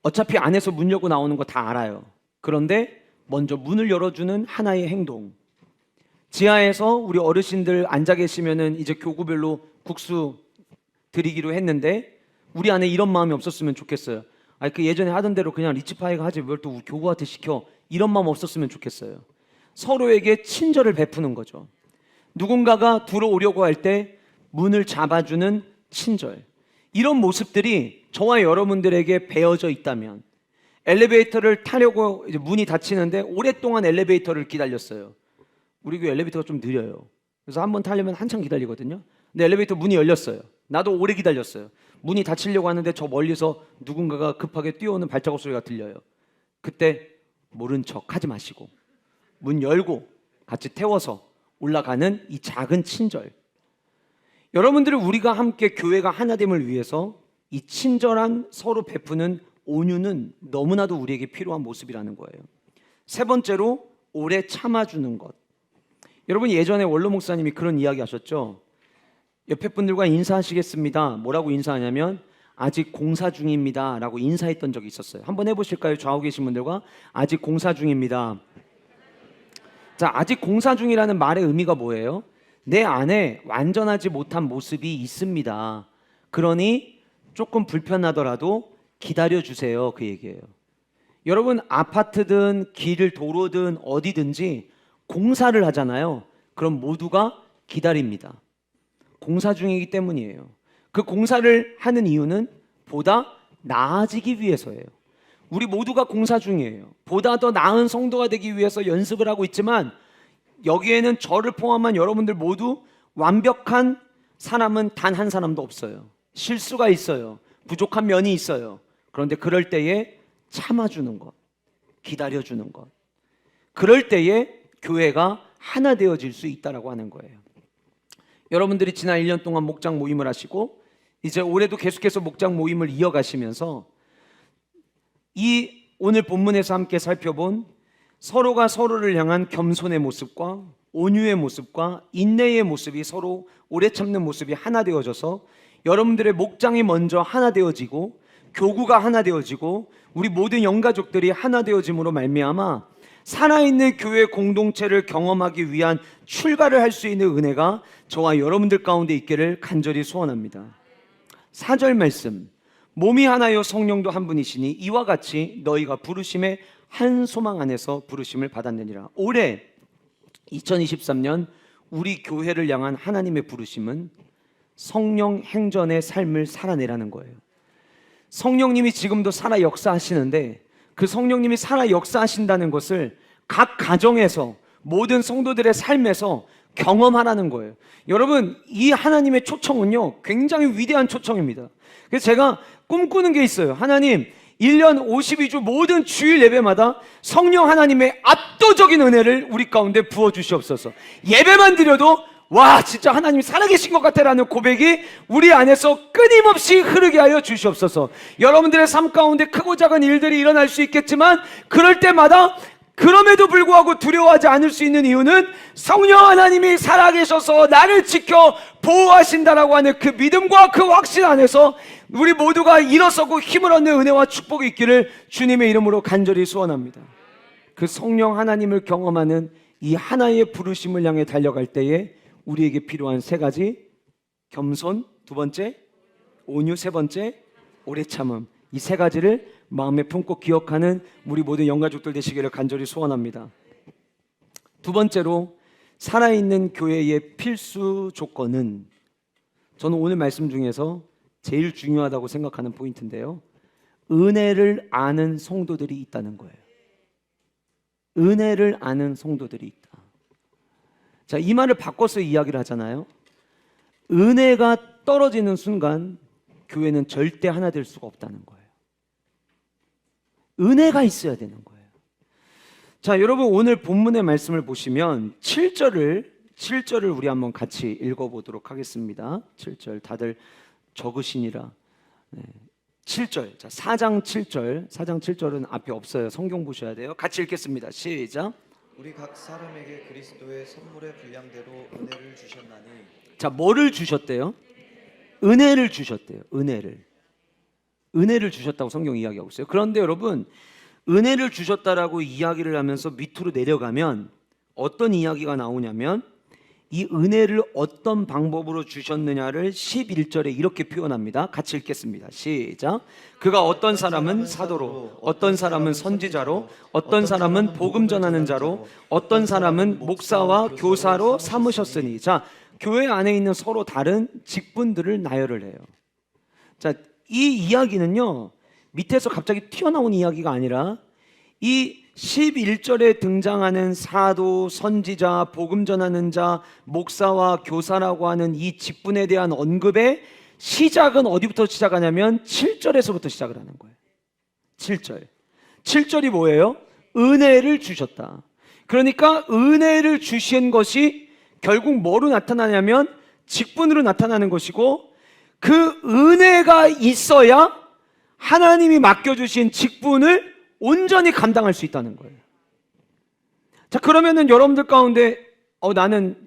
어차피 안에서 문 열고 나오는 거 다 알아요. 그런데 먼저 문을 열어주는 하나의 행동. 지하에서 우리 어르신들 앉아 계시면은 이제 교구별로 국수 드리기로 했는데 우리 안에 이런 마음이 없었으면 좋겠어요. 그 예전에 하던 대로 그냥 리치파이가 하지 뭘 또 교구한테 시켜, 이런 마음 없었으면 좋겠어요. 서로에게 친절을 베푸는 거죠. 누군가가 들어오려고 할 때 문을 잡아주는 친절, 이런 모습들이 저와 여러분들에게 배어져 있다면, 엘리베이터를 타려고 이제 문이 닫히는데 오랫동안 엘리베이터를 기다렸어요. 우리 교회 엘리베이터가 좀 느려요. 그래서 한번 타려면 한참 기다리거든요. 근데 엘리베이터 문이 열렸어요. 나도 오래 기다렸어요. 문이 닫히려고 하는데 저 멀리서 누군가가 급하게 뛰어오는 발자국 소리가 들려요. 그때 모른 척 하지 마시고 문 열고 같이 태워서 올라가는 이 작은 친절. 여러분들이 우리가 함께 교회가 하나됨을 위해서 이 친절한 서로 베푸는 온유는 너무나도 우리에게 필요한 모습이라는 거예요. 세 번째로 오래 참아주는 것. 여러분 예전에 원로 목사님이 그런 이야기 하셨죠. 옆에 분들과 인사하시겠습니다. 뭐라고 인사하냐면 아직 공사 중입니다 라고 인사했던 적이 있었어요. 한번 해보실까요? 좌우 계신 분들과 아직 공사 중입니다. 자, 아직 공사 중이라는 말의 의미가 뭐예요? 내 안에 완전하지 못한 모습이 있습니다. 그러니 조금 불편하더라도 기다려주세요, 그 얘기예요. 여러분 아파트든 길을 도로든 어디든지 공사를 하잖아요. 그럼 모두가 기다립니다. 공사 중이기 때문이에요. 그 공사를 하는 이유는 보다 나아지기 위해서예요. 우리 모두가 공사 중이에요. 보다 더 나은 성도가 되기 위해서 연습을 하고 있지만 여기에는 저를 포함한 여러분들 모두 완벽한 사람은 단 한 사람도 없어요. 실수가 있어요. 부족한 면이 있어요. 그런데 그럴 때에 참아주는 것, 기다려주는 것, 그럴 때에 교회가 하나 되어질 수 있다라고 하는 거예요. 여러분들이 지난 1년 동안 목장 모임을 하시고 이제 올해도 계속해서 목장 모임을 이어가시면서 이 오늘 본문에서 함께 살펴본 서로가 서로를 향한 겸손의 모습과 온유의 모습과 인내의 모습이 서로 오래 참는 모습이 하나 되어져서 여러분들의 목장이 먼저 하나 되어지고 교구가 하나 되어지고 우리 모든 영가족들이 하나 되어짐으로 말미암아 살아있는 교회 공동체를 경험하기 위한 출발을 할 수 있는 은혜가 저와 여러분들 가운데 있기를 간절히 소원합니다. 4절 말씀, 몸이 하나요 성령도 한 분이시니 이와 같이 너희가 부르심의 한 소망 안에서 부르심을 받았느니라. 올해 2023년 우리 교회를 향한 하나님의 부르심은 성령 행전의 삶을 살아내라는 거예요. 성령님이 지금도 살아 역사하시는데 그 성령님이 살아 역사하신다는 것을 각 가정에서 모든 성도들의 삶에서 경험하라는 거예요. 여러분 이 하나님의 초청은요 굉장히 위대한 초청입니다. 그래서 제가 꿈꾸는 게 있어요. 하나님 1년 52주 모든 주일 예배마다 성령 하나님의 압도적인 은혜를 우리 가운데 부어주시옵소서. 예배만 드려도 와 진짜 하나님이 살아계신 것 같아라는 고백이 우리 안에서 끊임없이 흐르게 하여 주시옵소서. 여러분들의 삶 가운데 크고 작은 일들이 일어날 수 있겠지만 그럴 때마다 그럼에도 불구하고 두려워하지 않을 수 있는 이유는 성령 하나님이 살아계셔서 나를 지켜 보호하신다라고 하는 그 믿음과 그 확신 안에서 우리 모두가 일어서고 힘을 얻는 은혜와 축복이 있기를 주님의 이름으로 간절히 소원합니다. 그 성령 하나님을 경험하는 이 하나의 부르심을 향해 달려갈 때에 우리에게 필요한 세 가지, 겸손, 두 번째, 온유, 세 번째, 오래 참음, 이 세 가지를 마음에 품고 기억하는 우리 모든 영가족들 되시기를 간절히 소원합니다. 두 번째로 살아있는 교회의 필수 조건은 저는 오늘 말씀 중에서 제일 중요하다고 생각하는 포인트인데요, 은혜를 아는 성도들이 있다는 거예요. 은혜를 아는 성도들이 있다. 자, 이 말을 바꿔서 이야기를 하잖아요. 은혜가 떨어지는 순간 교회는 절대 하나 될 수가 없다는 거예요. 은혜가 있어야 되는 거예요. 자, 여러분 오늘 본문의 말씀을 보시면 7절을 우리 한번 같이 읽어보도록 하겠습니다. 7절 다들 적으시니라. 7절, 자, 4장 7절은 앞에 없어요. 성경 보셔야 돼요. 같이 읽겠습니다. 시작. 우리 각 사람에게 그리스도의 선물의 분량대로 은혜를 주셨나니. 자, 뭐를 주셨대요? 은혜를 주셨대요. 은혜를 주셨다고 성경 이야기하고 있어요. 그런데 여러분 은혜를 주셨다라고 이야기를 하면서 밑으로 내려가면 어떤 이야기가 나오냐면 이 은혜를 어떤 방법으로 주셨느냐를 11절에 이렇게 표현합니다. 같이 읽겠습니다. 시작. 그가 어떤 사람은 사도로, 어떤 사람은 선지자로, 어떤 사람은 복음 전하는 자로, 어떤 사람은 목사와 교사로 삼으셨으니. 자, 교회 안에 있는 서로 다른 직분들을 나열을 해요. 자, 이 이야기는요 밑에서 갑자기 튀어나온 이야기가 아니라 이 11절에 등장하는 사도, 선지자, 복음 전하는 자, 목사와 교사라고 하는 이 직분에 대한 언급에 시작은 어디부터 시작하냐면 7절에서부터 시작을 하는 거예요. 7절. 7절이 뭐예요? 은혜를 주셨다. 그러니까 은혜를 주신 것이 결국 뭐로 나타나냐면 직분으로 나타나는 것이고, 그 은혜가 있어야 하나님이 맡겨주신 직분을 온전히 감당할 수 있다는 거예요. 자, 그러면은 여러분들 가운데 나는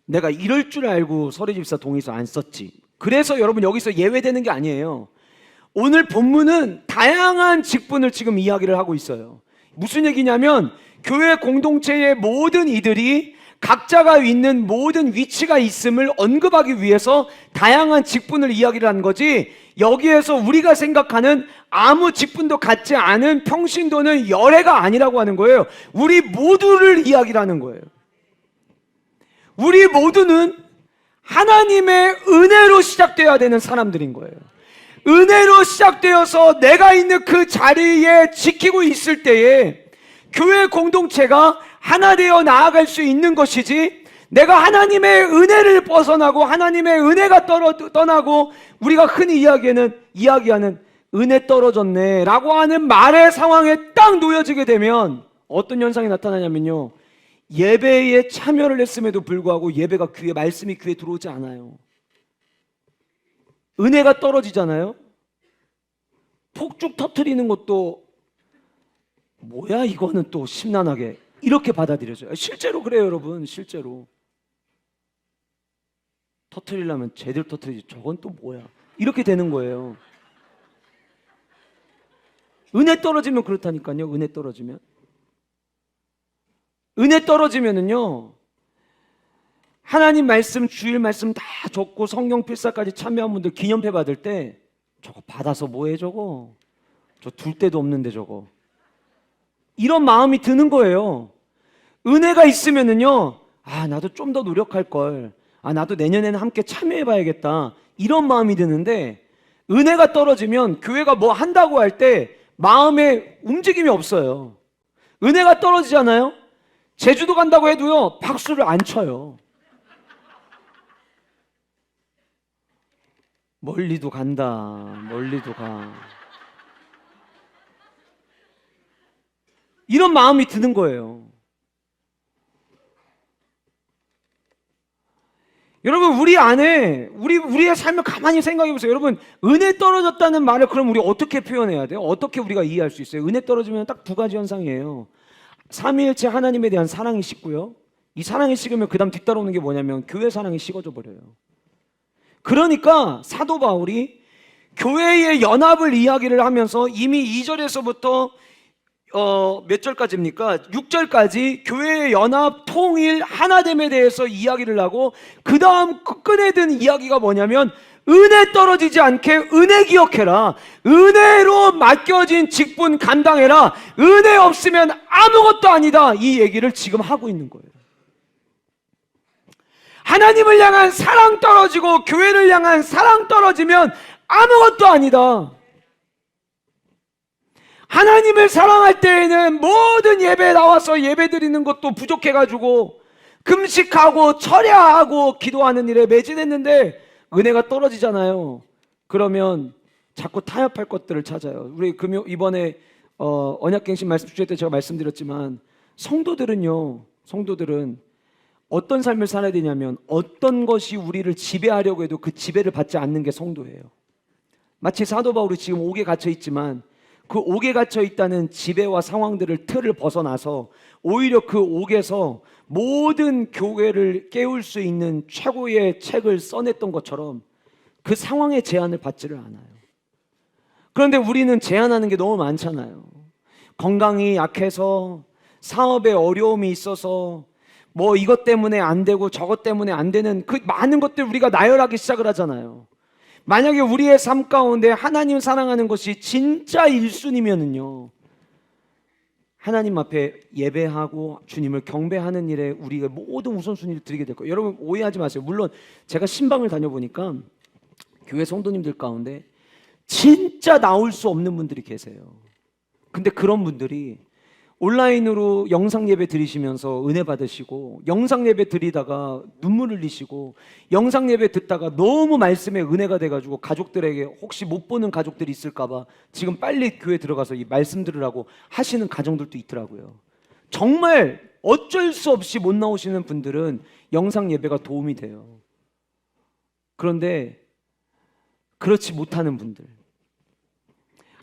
내가 이럴 줄 알고 설의집사 동의서 안 썼지, 그래서 여러분 여기서 예외되는 게 아니에요. 오늘 본문은 다양한 직분을 지금 이야기를 하고 있어요. 무슨 얘기냐면 교회 공동체의 모든 이들이 각자가 있는 모든 위치가 있음을 언급하기 위해서 다양한 직분을 이야기를 하는 거지, 여기에서 우리가 생각하는 아무 직분도 갖지 않은 평신도는 열애가 아니라고 하는 거예요. 우리 모두를 이야기를 하는 거예요. 우리 모두는 하나님의 은혜로 시작되어야 되는 사람들인 거예요. 은혜로 시작되어서 내가 있는 그 자리에 지키고 있을 때에 교회 공동체가 하나 되어 나아갈 수 있는 것이지, 내가 하나님의 은혜를 벗어나고 하나님의 은혜가 떠나고 우리가 흔히 이야기하는 은혜 떨어졌네 라고 하는 말의 상황에 딱 놓여지게 되면 어떤 현상이 나타나냐면요, 예배에 참여를 했음에도 불구하고 예배가 말씀이 귀에 들어오지 않아요. 은혜가 떨어지잖아요. 폭죽 터트리는 것도 뭐야 이거는 또 심란하게 이렇게 받아들여져요. 실제로 그래요, 여러분. 실제로 터트리려면 제대로 터트리지, 저건 또 뭐야 이렇게 되는 거예요. 은혜 떨어지면 그렇다니까요. 은혜 떨어지면은요, 하나님 말씀, 주일 말씀 다 적고 성경 필사까지 참여한 분들 기념패 받을 때 저거 받아서 뭐해, 저거 저 둘 데도 없는데 저거, 이런 마음이 드는 거예요. 은혜가 있으면은요, 나도 좀 더 노력할 걸, 나도 내년에는 함께 참여해 봐야겠다, 이런 마음이 드는데, 은혜가 떨어지면 교회가 뭐 한다고 할 때 마음에 움직임이 없어요. 은혜가 떨어지잖아요. 제주도 간다고 해도요, 박수를 안 쳐요. 멀리도 간다, 멀리도 가, 이런 마음이 드는 거예요. 여러분, 우리 안에 우리의 삶을 가만히 생각해 보세요. 여러분, 은혜 떨어졌다는 말을 그럼 우리 어떻게 표현해야 돼요? 어떻게 우리가 이해할 수 있어요? 은혜 떨어지면 딱 두 가지 현상이에요. 삼위일체 하나님에 대한 사랑이 식고요, 이 사랑이 식으면 그 다음 뒤따라오는 게 뭐냐면 교회 사랑이 식어져 버려요. 그러니까 사도 바울이 교회의 연합을 이야기를 하면서 이미 2절에서부터 몇 절까지입니까? 6절까지 교회의 연합, 통일, 하나됨에 대해서 이야기를 하고, 그 다음 끝에 든 이야기가 뭐냐면 은혜 떨어지지 않게 은혜 기억해라, 은혜로 맡겨진 직분 감당해라, 은혜 없으면 아무것도 아니다, 이 얘기를 지금 하고 있는 거예요. 하나님을 향한 사랑 떨어지고 교회를 향한 사랑 떨어지면 아무것도 아니다. 하나님을 사랑할 때에는 모든 예배에 나와서 예배 드리는 것도 부족해가지고 금식하고 철야하고 기도하는 일에 매진했는데 은혜가 떨어지잖아요. 그러면 자꾸 타협할 것들을 찾아요. 우리 이번에 언약갱신 말씀 주일 때 제가 말씀드렸지만, 성도들은 어떤 삶을 살아야 되냐면, 어떤 것이 우리를 지배하려고 해도 그 지배를 받지 않는 게 성도예요. 마치 사도 바울이 지금 옥에 갇혀 있지만 그 옥에 갇혀 있다는 지배와 상황들을 틀을 벗어나서 오히려 그 옥에서 모든 교회를 깨울 수 있는 최고의 책을 써냈던 것처럼 그 상황의 제한을 받지를 않아요. 그런데 우리는 제한하는 게 너무 많잖아요. 건강이 약해서, 사업에 어려움이 있어서, 뭐 이것 때문에 안 되고 저것 때문에 안 되는 그 많은 것들 우리가 나열하기 시작을 하잖아요. 만약에 우리의 삶 가운데 하나님 사랑하는 것이 진짜 1순위면은요, 하나님 앞에 예배하고 주님을 경배하는 일에 우리가 모든 우선순위를 드리게 될 거예요. 여러분 오해하지 마세요. 물론 제가 신방을 다녀보니까 교회 성도님들 가운데 진짜 나올 수 없는 분들이 계세요. 근데 그런 분들이 온라인으로 영상 예배 드리시면서 은혜 받으시고, 영상 예배 드리다가 눈물 흘리시고, 영상 예배 듣다가 너무 말씀에 은혜가 돼가지고 가족들에게 혹시 못 보는 가족들이 있을까봐 지금 빨리 교회 들어가서 이 말씀 들으라고 하시는 가정들도 있더라고요. 정말 어쩔 수 없이 못 나오시는 분들은 영상 예배가 도움이 돼요. 그런데 그렇지 못하는 분들,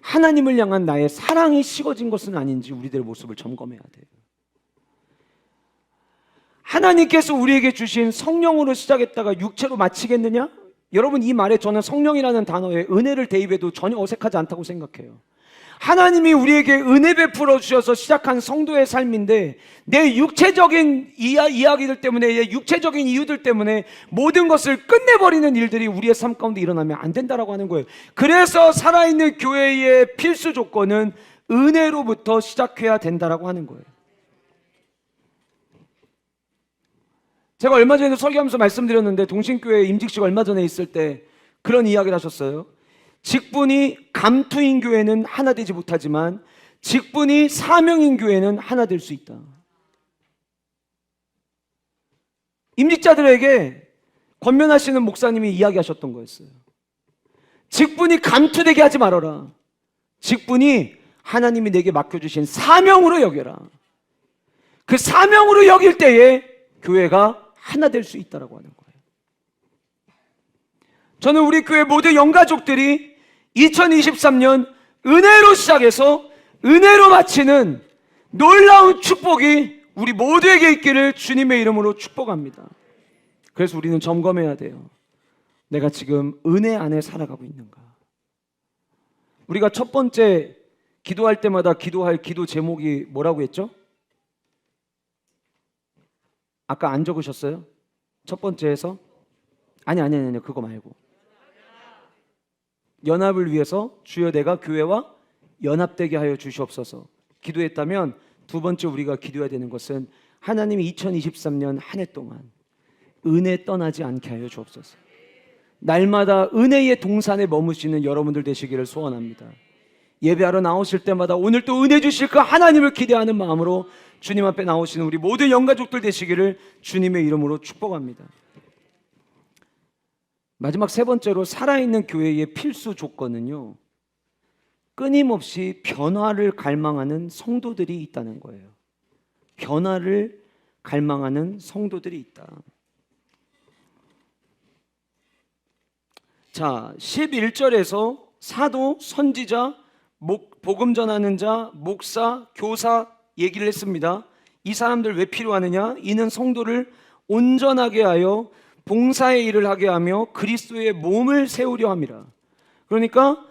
하나님을 향한 나의 사랑이 식어진 것은 아닌지 우리들의 모습을 점검해야 돼요. 하나님께서 우리에게 주신 성령으로 시작했다가 육체로 마치겠느냐? 여러분, 이 말에 저는 성령이라는 단어에 은혜를 대입해도 전혀 어색하지 않다고 생각해요. 하나님이 우리에게 은혜 베풀어 주셔서 시작한 성도의 삶인데, 내 육체적인 이야기들 때문에, 내 육체적인 이유들 때문에 모든 것을 끝내버리는 일들이 우리의 삶 가운데 일어나면 안 된다라고 하는 거예요. 그래서 살아있는 교회의 필수 조건은 은혜로부터 시작해야 된다라고 하는 거예요. 제가 얼마 전에 설교하면서 말씀드렸는데, 동신교회 임직식 얼마 전에 있을 때 그런 이야기를 하셨어요. 직분이 감투인 교회는 하나 되지 못하지만 직분이 사명인 교회는 하나 될 수 있다. 임직자들에게 권면하시는 목사님이 이야기하셨던 거였어요. 직분이 감투되게 하지 말아라. 직분이 하나님이 내게 맡겨주신 사명으로 여겨라. 그 사명으로 여길 때에 교회가 하나 될 수 있다라고 하는 거예요. 저는 우리 교회 모든 영가족들이 2023년 은혜로 시작해서 은혜로 마치는 놀라운 축복이 우리 모두에게 있기를 주님의 이름으로 축복합니다. 그래서 우리는 점검해야 돼요. 내가 지금 은혜 안에 살아가고 있는가? 우리가 첫 번째 기도할 때마다 기도할 기도 제목이 뭐라고 했죠? 아까 안 적으셨어요? 첫 번째에서? 아니, 그거 말고. 연합을 위해서 주여 내가 교회와 연합되게 하여 주시옵소서. 기도했다면 두 번째 우리가 기도해야 되는 것은 하나님이 2023년 한 해 동안 은혜 떠나지 않게 하여 주옵소서. 날마다 은혜의 동산에 머무시는 여러분들 되시기를 소원합니다. 예배하러 나오실 때마다 오늘 또 은혜 주실 그 하나님을 기대하는 마음으로 주님 앞에 나오시는 우리 모든 영가족들 되시기를 주님의 이름으로 축복합니다. 마지막 세 번째로 살아있는 교회의 필수 조건은요, 끊임없이 변화를 갈망하는 성도들이 있다는 거예요. 변화를 갈망하는 성도들이 있다. 자, 11절에서 사도, 선지자, 복음 전하는 자, 목사, 교사 얘기를 했습니다. 이 사람들 왜 필요하느냐? 이는 성도를 온전하게 하여 봉사의 일을 하게 하며 그리스도의 몸을 세우려 함이라. 그러니까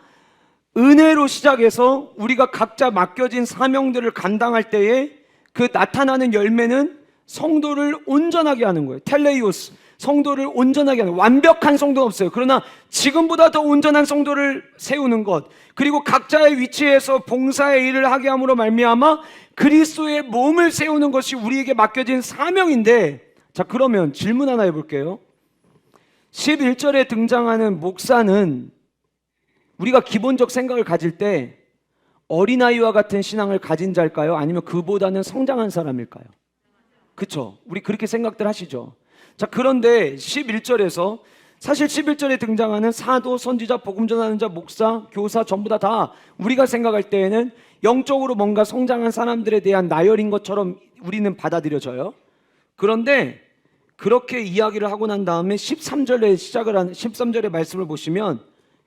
은혜로 시작해서 우리가 각자 맡겨진 사명들을 감당할 때에 그 나타나는 열매는 성도를 온전하게 하는 거예요. 텔레이오스, 성도를 온전하게 하는, 완벽한 성도는 없어요. 그러나 지금보다 더 온전한 성도를 세우는 것, 그리고 각자의 위치에서 봉사의 일을 하게 함으로 말미암아 그리스도의 몸을 세우는 것이 우리에게 맡겨진 사명인데, 자, 그러면 질문 하나 해볼게요. 11절에 등장하는 목사는 우리가 기본적 생각을 가질 때 어린아이와 같은 신앙을 가진 자일까요? 아니면 그보다는 성장한 사람일까요? 그렇죠? 우리 그렇게 생각들 하시죠? 자, 그런데 11절에서 사실 11절에 등장하는 사도, 선지자, 복음 전하는 자, 목사, 교사 전부 다 우리가 생각할 때에는 영적으로 뭔가 성장한 사람들에 대한 나열인 것처럼 우리는 받아들여져요. 그런데 그렇게 이야기를 하고 난 다음에 13절에 시작을 한 13절의 말씀을 보시면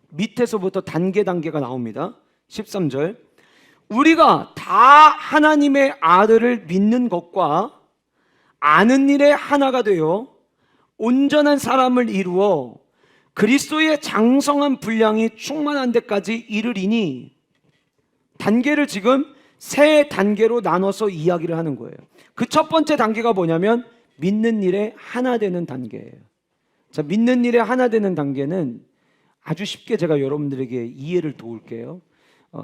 밑에서부터 단계가 나옵니다. 13절, 우리가 다 하나님의 아들을 믿는 것과 아는 일에 하나가 되어 온전한 사람을 이루어 그리스도의 장성한 분량이 충만한 데까지 이르리니, 단계를 지금 세 단계로 나눠서 이야기를 하는 거예요. 그 첫 번째 단계가 뭐냐면 믿는 일에 하나 되는 단계예요. 자, 믿는 일에 하나 되는 단계는 아주 쉽게 제가 여러분들에게 이해를 도울게요.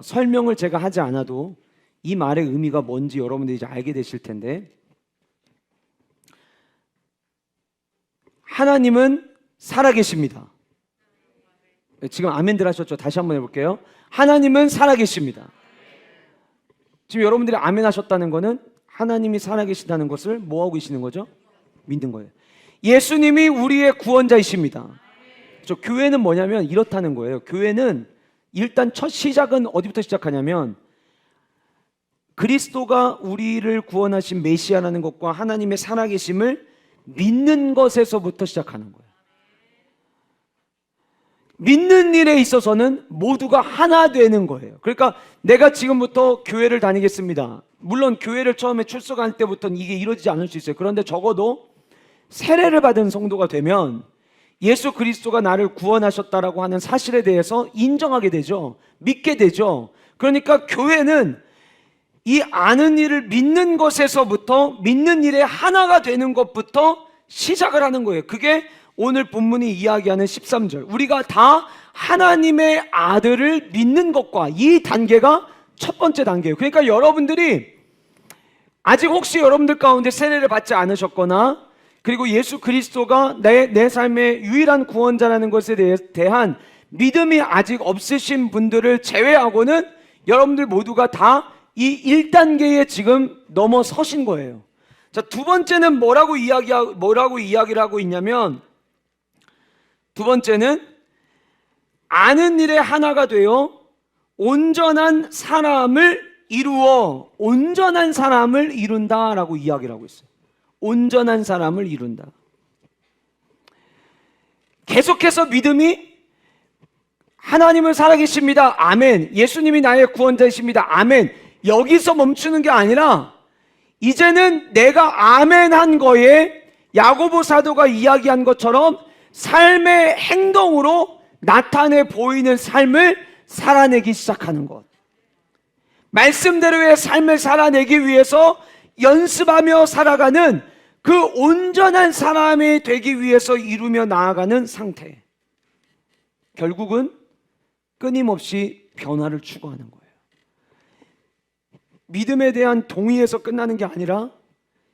설명을 제가 하지 않아도 이 말의 의미가 뭔지 여러분들이 이제 알게 되실 텐데, 하나님은 살아계십니다. 지금 아멘들 하셨죠? 다시 한번 해볼게요. 하나님은 살아계십니다. 지금 여러분들이 아멘 하셨다는 거는 하나님이 살아계시다는 것을 뭐 하고 계시는 거죠? 믿는 거예요. 예수님이 우리의 구원자이십니다. 저 교회는 뭐냐면 이렇다는 거예요. 교회는 일단 첫 시작은 어디부터 시작하냐면 그리스도가 우리를 구원하신 메시아라는 것과 하나님의 살아계심을 믿는 것에서부터 시작하는 거예요. 믿는 일에 있어서는 모두가 하나 되는 거예요. 그러니까 내가 지금부터 교회를 다니겠습니다. 물론 교회를 처음에 출석할 때부터는 이게 이루어지지 않을 수 있어요. 그런데 적어도 세례를 받은 성도가 되면 예수 그리스도가 나를 구원하셨다라고 하는 사실에 대해서 인정하게 되죠. 믿게 되죠. 그러니까 교회는 이 아는 일을 믿는 것에서부터 믿는 일에 하나가 되는 것부터 시작을 하는 거예요. 그게 오늘 본문이 이야기하는 13절. 우리가 다 하나님의 아들을 믿는 것과 이 단계가 첫 번째 단계예요. 그러니까 여러분들이 아직 혹시 여러분들 가운데 세례를 받지 않으셨거나 그리고 예수 그리스도가 내 삶의 유일한 구원자라는 것에 대한 믿음이 아직 없으신 분들을 제외하고는 여러분들 모두가 다 이 1단계에 지금 넘어서신 거예요. 자, 두 번째는 뭐라고 이야기를 하고 있냐면 두 번째는 아는 일에 하나가 되어 온전한 사람을 이룬다라고 이야기를 하고 있어요. 온전한 사람을 이룬다. 계속해서 믿음이 하나님은 살아계십니다. 아멘. 예수님이 나의 구원자이십니다. 아멘. 여기서 멈추는 게 아니라 이제는 내가 아멘한 거에 야고보 사도가 이야기한 것처럼 삶의 행동으로 나타내 보이는 삶을 살아내기 시작하는 것. 말씀대로의 삶을 살아내기 위해서 연습하며 살아가는 그 온전한 사람이 되기 위해서 이루며 나아가는 상태. 결국은 끊임없이 변화를 추구하는 거예요. 믿음에 대한 동의에서 끝나는 게 아니라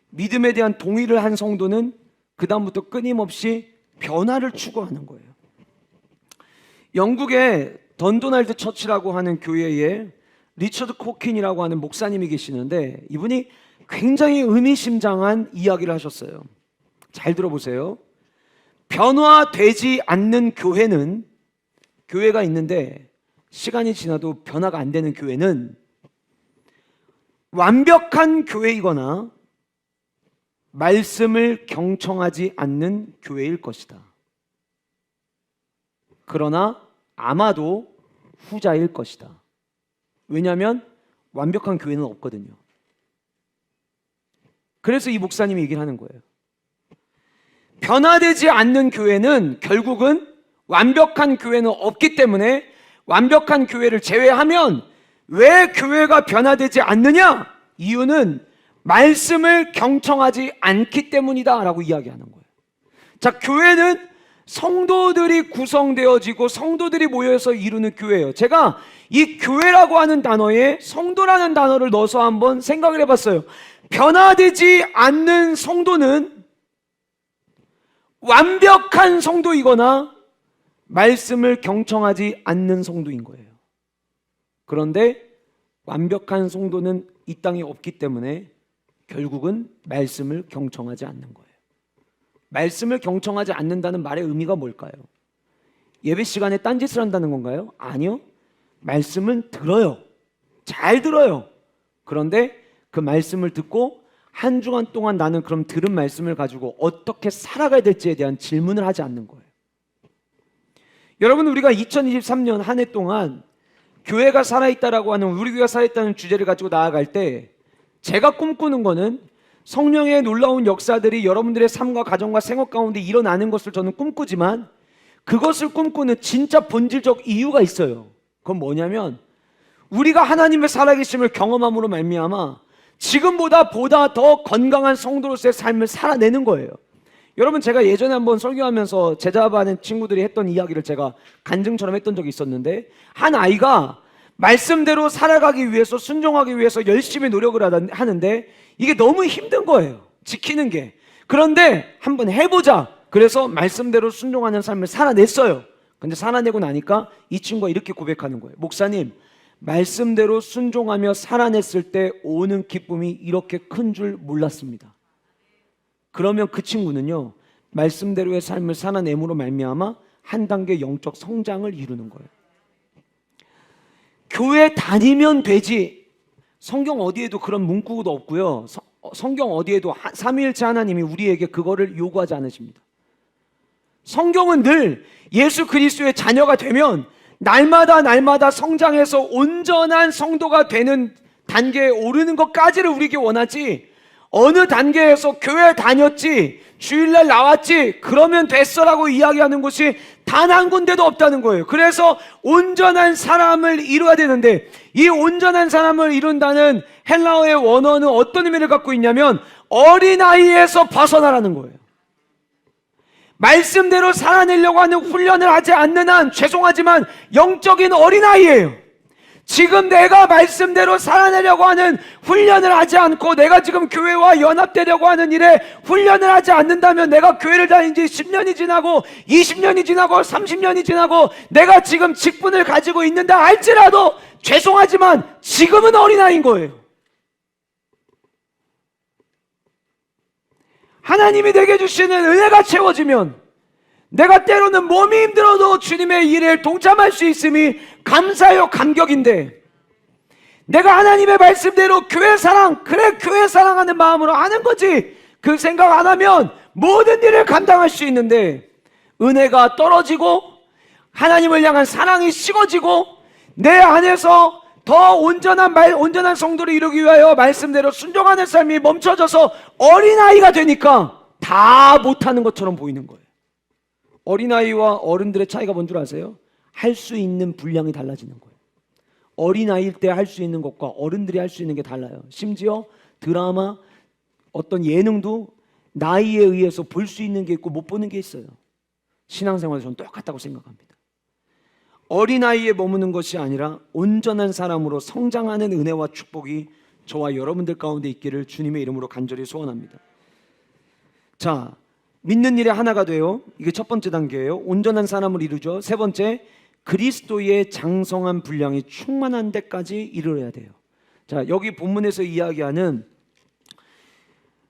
믿음에 대한 동의를 한 성도는 그 다음부터 끊임없이 변화를 추구하는 거예요. 영국의 던도날드 처치라고 하는 교회에 리처드 코킨이라고 하는 목사님이 계시는데 이분이 굉장히 의미심장한 이야기를 하셨어요. 잘 들어보세요. 변화되지 않는 교회가 있는데 시간이 지나도 변화가 안 되는 교회는 완벽한 교회이거나 말씀을 경청하지 않는 교회일 것이다. 그러나 아마도 후자일 것이다. 왜냐하면 완벽한 교회는 없거든요. 그래서 이 목사님이 얘기를 하는 거예요. 변화되지 않는 교회는 결국은 완벽한 교회는 없기 때문에 완벽한 교회를 제외하면 왜 교회가 변화되지 않느냐? 이유는 말씀을 경청하지 않기 때문이다 라고 이야기하는 거예요. 자, 교회는 성도들이 구성되어지고 성도들이 모여서 이루는 교회예요. 제가 이 교회라고 하는 단어에 성도라는 단어를 넣어서 한번 생각을 해봤어요. 변화되지 않는 성도는 완벽한 성도이거나 말씀을 경청하지 않는 성도인 거예요. 그런데 완벽한 성도는 이 땅에 없기 때문에 결국은 말씀을 경청하지 않는 거예요. 말씀을 경청하지 않는다는 말의 의미가 뭘까요? 예배 시간에 딴짓을 한다는 건가요? 아니요. 말씀은 들어요. 잘 들어요. 그런데 그 말씀을 듣고 한 주간 동안 나는 그럼 들은 말씀을 가지고 어떻게 살아가야 될지에 대한 질문을 하지 않는 거예요. 여러분, 우리가 2023년 한 해 동안 교회가 살아있다라고 하는, 우리 교회가 살아있다는 주제를 가지고 나아갈 때 제가 꿈꾸는 거는 성령의 놀라운 역사들이 여러분들의 삶과 가정과 생활 가운데 일어나는 것을 저는 꿈꾸지만 그것을 꿈꾸는 진짜 본질적 이유가 있어요. 그건 뭐냐면 우리가 하나님의 살아계심을 경험함으로 말미암아 지금보다 더 건강한 성도로서의 삶을 살아내는 거예요. 여러분, 제가 예전에 한번 설교하면서 제자반의 친구들이 했던 이야기를 제가 간증처럼 했던 적이 있었는데, 한 아이가 말씀대로 살아가기 위해서, 순종하기 위해서 열심히 노력을 하는데 이게 너무 힘든 거예요, 지키는 게. 그런데 한번 해보자, 그래서 말씀대로 순종하는 삶을 살아냈어요. 근데 살아내고 나니까 이 친구가 이렇게 고백하는 거예요. 목사님, 말씀대로 순종하며 살아냈을 때 오는 기쁨이 이렇게 큰 줄 몰랐습니다. 그러면 그 친구는요, 말씀대로의 삶을 살아냄으로 말미암아 한 단계 영적 성장을 이루는 거예요. 교회 다니면 되지. 성경 어디에도 그런 문구도 없고요. 성경 어디에도 삼위일체 하나님이 우리에게 그거를 요구하지 않으십니다. 성경은 늘 예수 그리스도의 자녀가 되면 날마다 성장해서 온전한 성도가 되는 단계에 오르는 것까지를 우리에게 원하지, 어느 단계에서 교회 다녔지, 주일날 나왔지, 그러면 됐어라고 이야기하는 곳이 단 한 군데도 없다는 거예요. 그래서 온전한 사람을 이루어야 되는데, 이 온전한 사람을 이룬다는 헬라어의 원어는 어떤 의미를 갖고 있냐면 어린아이에서 벗어나라는 거예요. 말씀대로 살아내려고 하는 훈련을 하지 않는 한 죄송하지만 영적인 어린아이예요. 지금 내가 말씀대로 살아내려고 하는 훈련을 하지 않고 내가 지금 교회와 연합되려고 하는 일에 훈련을 하지 않는다면, 내가 교회를 다닌 지 10년이 지나고 20년이 지나고 30년이 지나고 내가 지금 직분을 가지고 있는다 할지라도 죄송하지만 지금은 어린아이인 거예요. 하나님이 내게 주시는 은혜가 채워지면 내가 때로는 몸이 힘들어도 주님의 일에 동참할 수 있음이 감사요 감격인데, 내가 하나님의 말씀대로 교회 사랑, 그래 교회 사랑하는 마음으로 하는 거지, 그 생각 안 하면 모든 일을 감당할 수 있는데 은혜가 떨어지고 하나님을 향한 사랑이 식어지고 내 안에서 더 온전한 성도를 이루기 위하여 말씀대로 순종하는 삶이 멈춰져서 어린아이가 되니까 다 못하는 것처럼 보이는 거예요. 어린아이와 어른들의 차이가 뭔 줄 아세요? 할 수 있는 분량이 달라지는 거예요. 어린아이일 때 할 수 있는 것과 어른들이 할 수 있는 게 달라요. 심지어 드라마, 어떤 예능도 나이에 의해서 볼 수 있는 게 있고 못 보는 게 있어요. 신앙생활에서 저는 똑같다고 생각합니다. 어린아이에 머무는 것이 아니라 온전한 사람으로 성장하는 은혜와 축복이 저와 여러분들 가운데 있기를 주님의 이름으로 간절히 소원합니다. 자, 믿는 일에 하나가 돼요. 이게 첫 번째 단계예요. 온전한 사람을 이루죠. 세 번째, 그리스도의 장성한 분량이 충만한 데까지 이르러야 돼요. 자, 여기 본문에서 이야기하는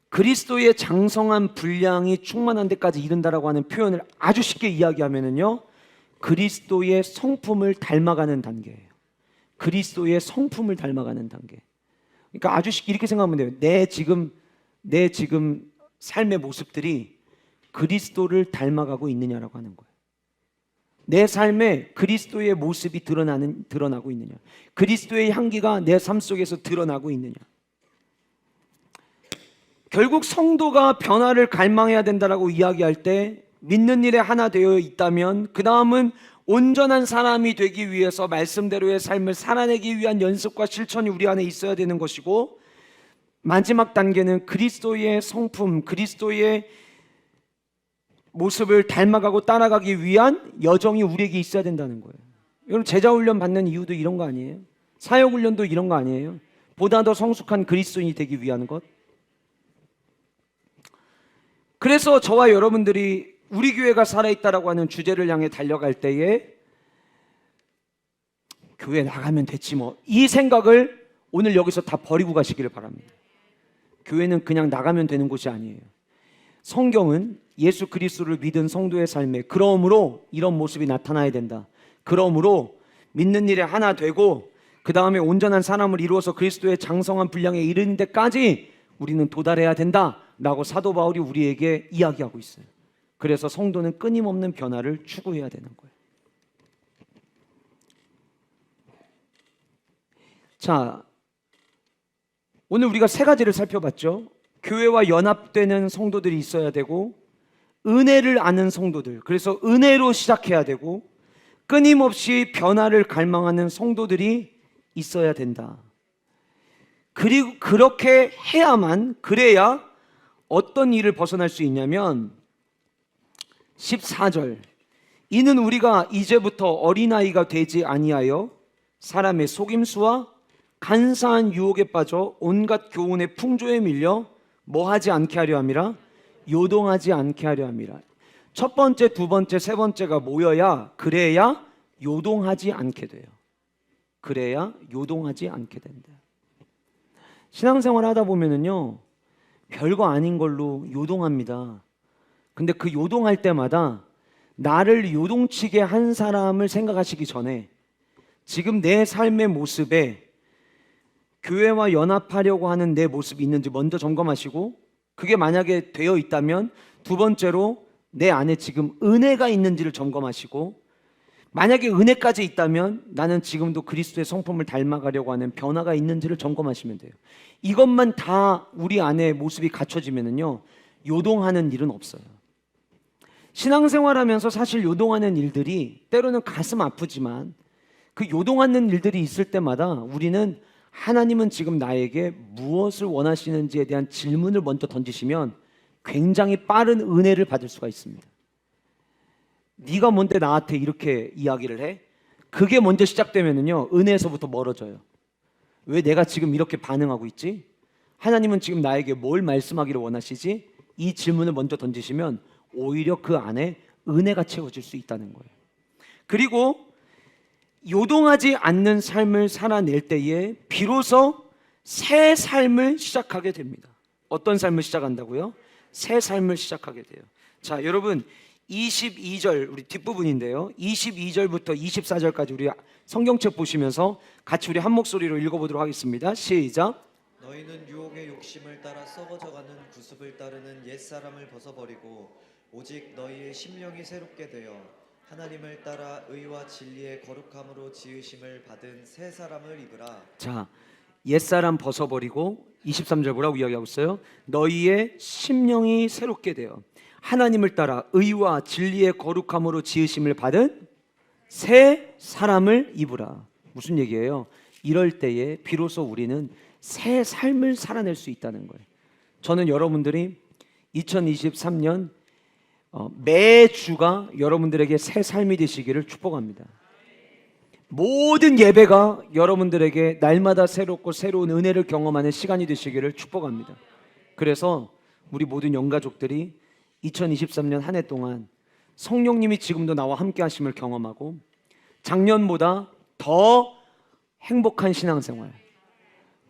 그리스도의 장성한 분량이 충만한 데까지 이른다라고 하는 표현을 아주 쉽게 이야기하면은요, 그리스도의 성품을 닮아가는 단계예요. 그리스도의 성품을 닮아가는 단계. 그러니까 아주 쉽게 이렇게 생각하면 돼요. 내 지금 삶의 모습들이 그리스도를 닮아가고 있느냐라고 하는 거예요. 내 삶에 그리스도의 모습이 드러나고 있느냐, 그리스도의 향기가 내 삶 속에서 드러나고 있느냐. 결국 성도가 변화를 갈망해야 된다라고 이야기할 때 믿는 일에 하나 되어 있다면 그 다음은 온전한 사람이 되기 위해서 말씀대로의 삶을 살아내기 위한 연습과 실천이 우리 안에 있어야 되는 것이고, 마지막 단계는 그리스도의 성품, 그리스도의 모습을 닮아가고 따라가기 위한 여정이 우리에게 있어야 된다는 거예요. 여러분, 제자훈련 받는 이유도 이런 거 아니에요? 사역훈련도 이런 거 아니에요? 보다 더 성숙한 그리스도인이 되기 위한 것. 그래서 저와 여러분들이 우리 교회가 살아있다라고 하는 주제를 향해 달려갈 때에 교회 나가면 됐지 뭐, 이 생각을 오늘 여기서 다 버리고 가시기를 바랍니다. 교회는 그냥 나가면 되는 곳이 아니에요. 성경은 예수 그리스도를 믿은 성도의 삶에 그러므로 이런 모습이 나타나야 된다, 그러므로 믿는 일에 하나 되고 그 다음에 온전한 사람을 이루어서 그리스도의 장성한 분량에 이르는 데까지 우리는 도달해야 된다라고 사도 바울이 우리에게 이야기하고 있어요. 그래서 성도는 끊임없는 변화를 추구해야 되는 거예요. 자, 오늘 우리가 세 가지를 살펴봤죠. 교회와 연합되는 성도들이 있어야 되고, 은혜를 아는 성도들, 그래서 은혜로 시작해야 되고, 끊임없이 변화를 갈망하는 성도들이 있어야 된다. 그리고 그렇게 해야만, 그래야 어떤 일을 벗어날 수 있냐면 14절, 이는 우리가 이제부터 어린아이가 되지 아니하여 사람의 속임수와 간사한 유혹에 빠져 온갖 교훈의 풍조에 밀려 뭐하지 않게 하려 함이라, 요동하지 않게 하려 함이라. 첫 번째, 두 번째, 세 번째가 모여야, 그래야 요동하지 않게 돼요. 그래야 요동하지 않게 된다. 신앙생활 하다 보면은요, 별거 아닌 걸로 요동합니다. 근데 그 요동할 때마다 나를 요동치게 한 사람을 생각하시기 전에 지금 내 삶의 모습에 교회와 연합하려고 하는 내 모습이 있는지 먼저 점검하시고, 그게 만약에 되어 있다면 두 번째로 내 안에 지금 은혜가 있는지를 점검하시고, 만약에 은혜까지 있다면 나는 지금도 그리스도의 성품을 닮아가려고 하는 변화가 있는지를 점검하시면 돼요. 이것만 다 우리 안에 모습이 갖춰지면은요, 요동하는 일은 없어요. 신앙생활하면서 사실 요동하는 일들이 때로는 가슴 아프지만, 그 요동하는 일들이 있을 때마다 우리는 하나님은 지금 나에게 무엇을 원하시는지에 대한 질문을 먼저 던지시면 굉장히 빠른 은혜를 받을 수가 있습니다. 네가 뭔데 나한테 이렇게 이야기를 해? 그게 먼저 시작되면은요, 은혜에서부터 멀어져요. 왜 내가 지금 이렇게 반응하고 있지? 하나님은 지금 나에게 뭘 말씀하기를 원하시지? 이 질문을 먼저 던지시면 오히려 그 안에 은혜가 채워질 수 있다는 거예요. 그리고 요동하지 않는 삶을 살아낼 때에 비로소 새 삶을 시작하게 됩니다. 어떤 삶을 시작한다고요? 새 삶을 시작하게 돼요. 자, 여러분 22절 우리 뒷부분인데요, 22절부터 24절까지 우리 성경책 보시면서 같이 우리 한 목소리로 읽어보도록 하겠습니다. 시작. 너희는 유혹의 욕심을 따라 썩어져가는 구습을 따르는 옛사람을 벗어버리고 오직 너희의 심령이 새롭게 되어 하나님을 따라 의와 진리의 거룩함으로 지으심을 받은 새 사람을 입으라. 자, 옛사람 벗어버리고 23절 뭐라고 이야기하고 있어요? 너희의 심령이 새롭게 되어 하나님을 따라 의와 진리의 거룩함으로 지으심을 받은 새 사람을 입으라. 무슨 얘기예요? 이럴 때에 비로소 우리는 새 삶을 살아낼 수 있다는 거예요. 저는 여러분들이 2023년 매주가 여러분들에게 새 삶이 되시기를 축복합니다. 모든 예배가 여러분들에게 날마다 새롭고 새로운 은혜를 경험하는 시간이 되시기를 축복합니다. 그래서 우리 모든 영가족들이 2023년 한 해 동안 성령님이 지금도 나와 함께 하심을 경험하고 작년보다 더 행복한 신앙생활,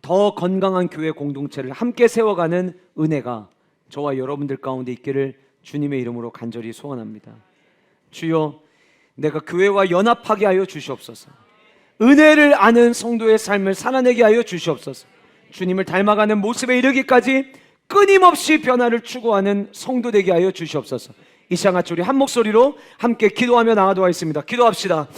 더 건강한 교회 공동체를 함께 세워가는 은혜가 저와 여러분들 가운데 있기를 주님의 이름으로 간절히 소원합니다. 주여, 내가 교회와 연합하게 하여 주시옵소서. 은혜를 아는 성도의 삶을 살아내게 하여 주시옵소서. 주님을 닮아가는 모습에 이르기까지 끊임없이 변화를 추구하는 성도 되게 하여 주시옵소서. 이 시간 같이 우리 한 목소리로 함께 기도하며 나가도록 하겠습니다. 기도합시다.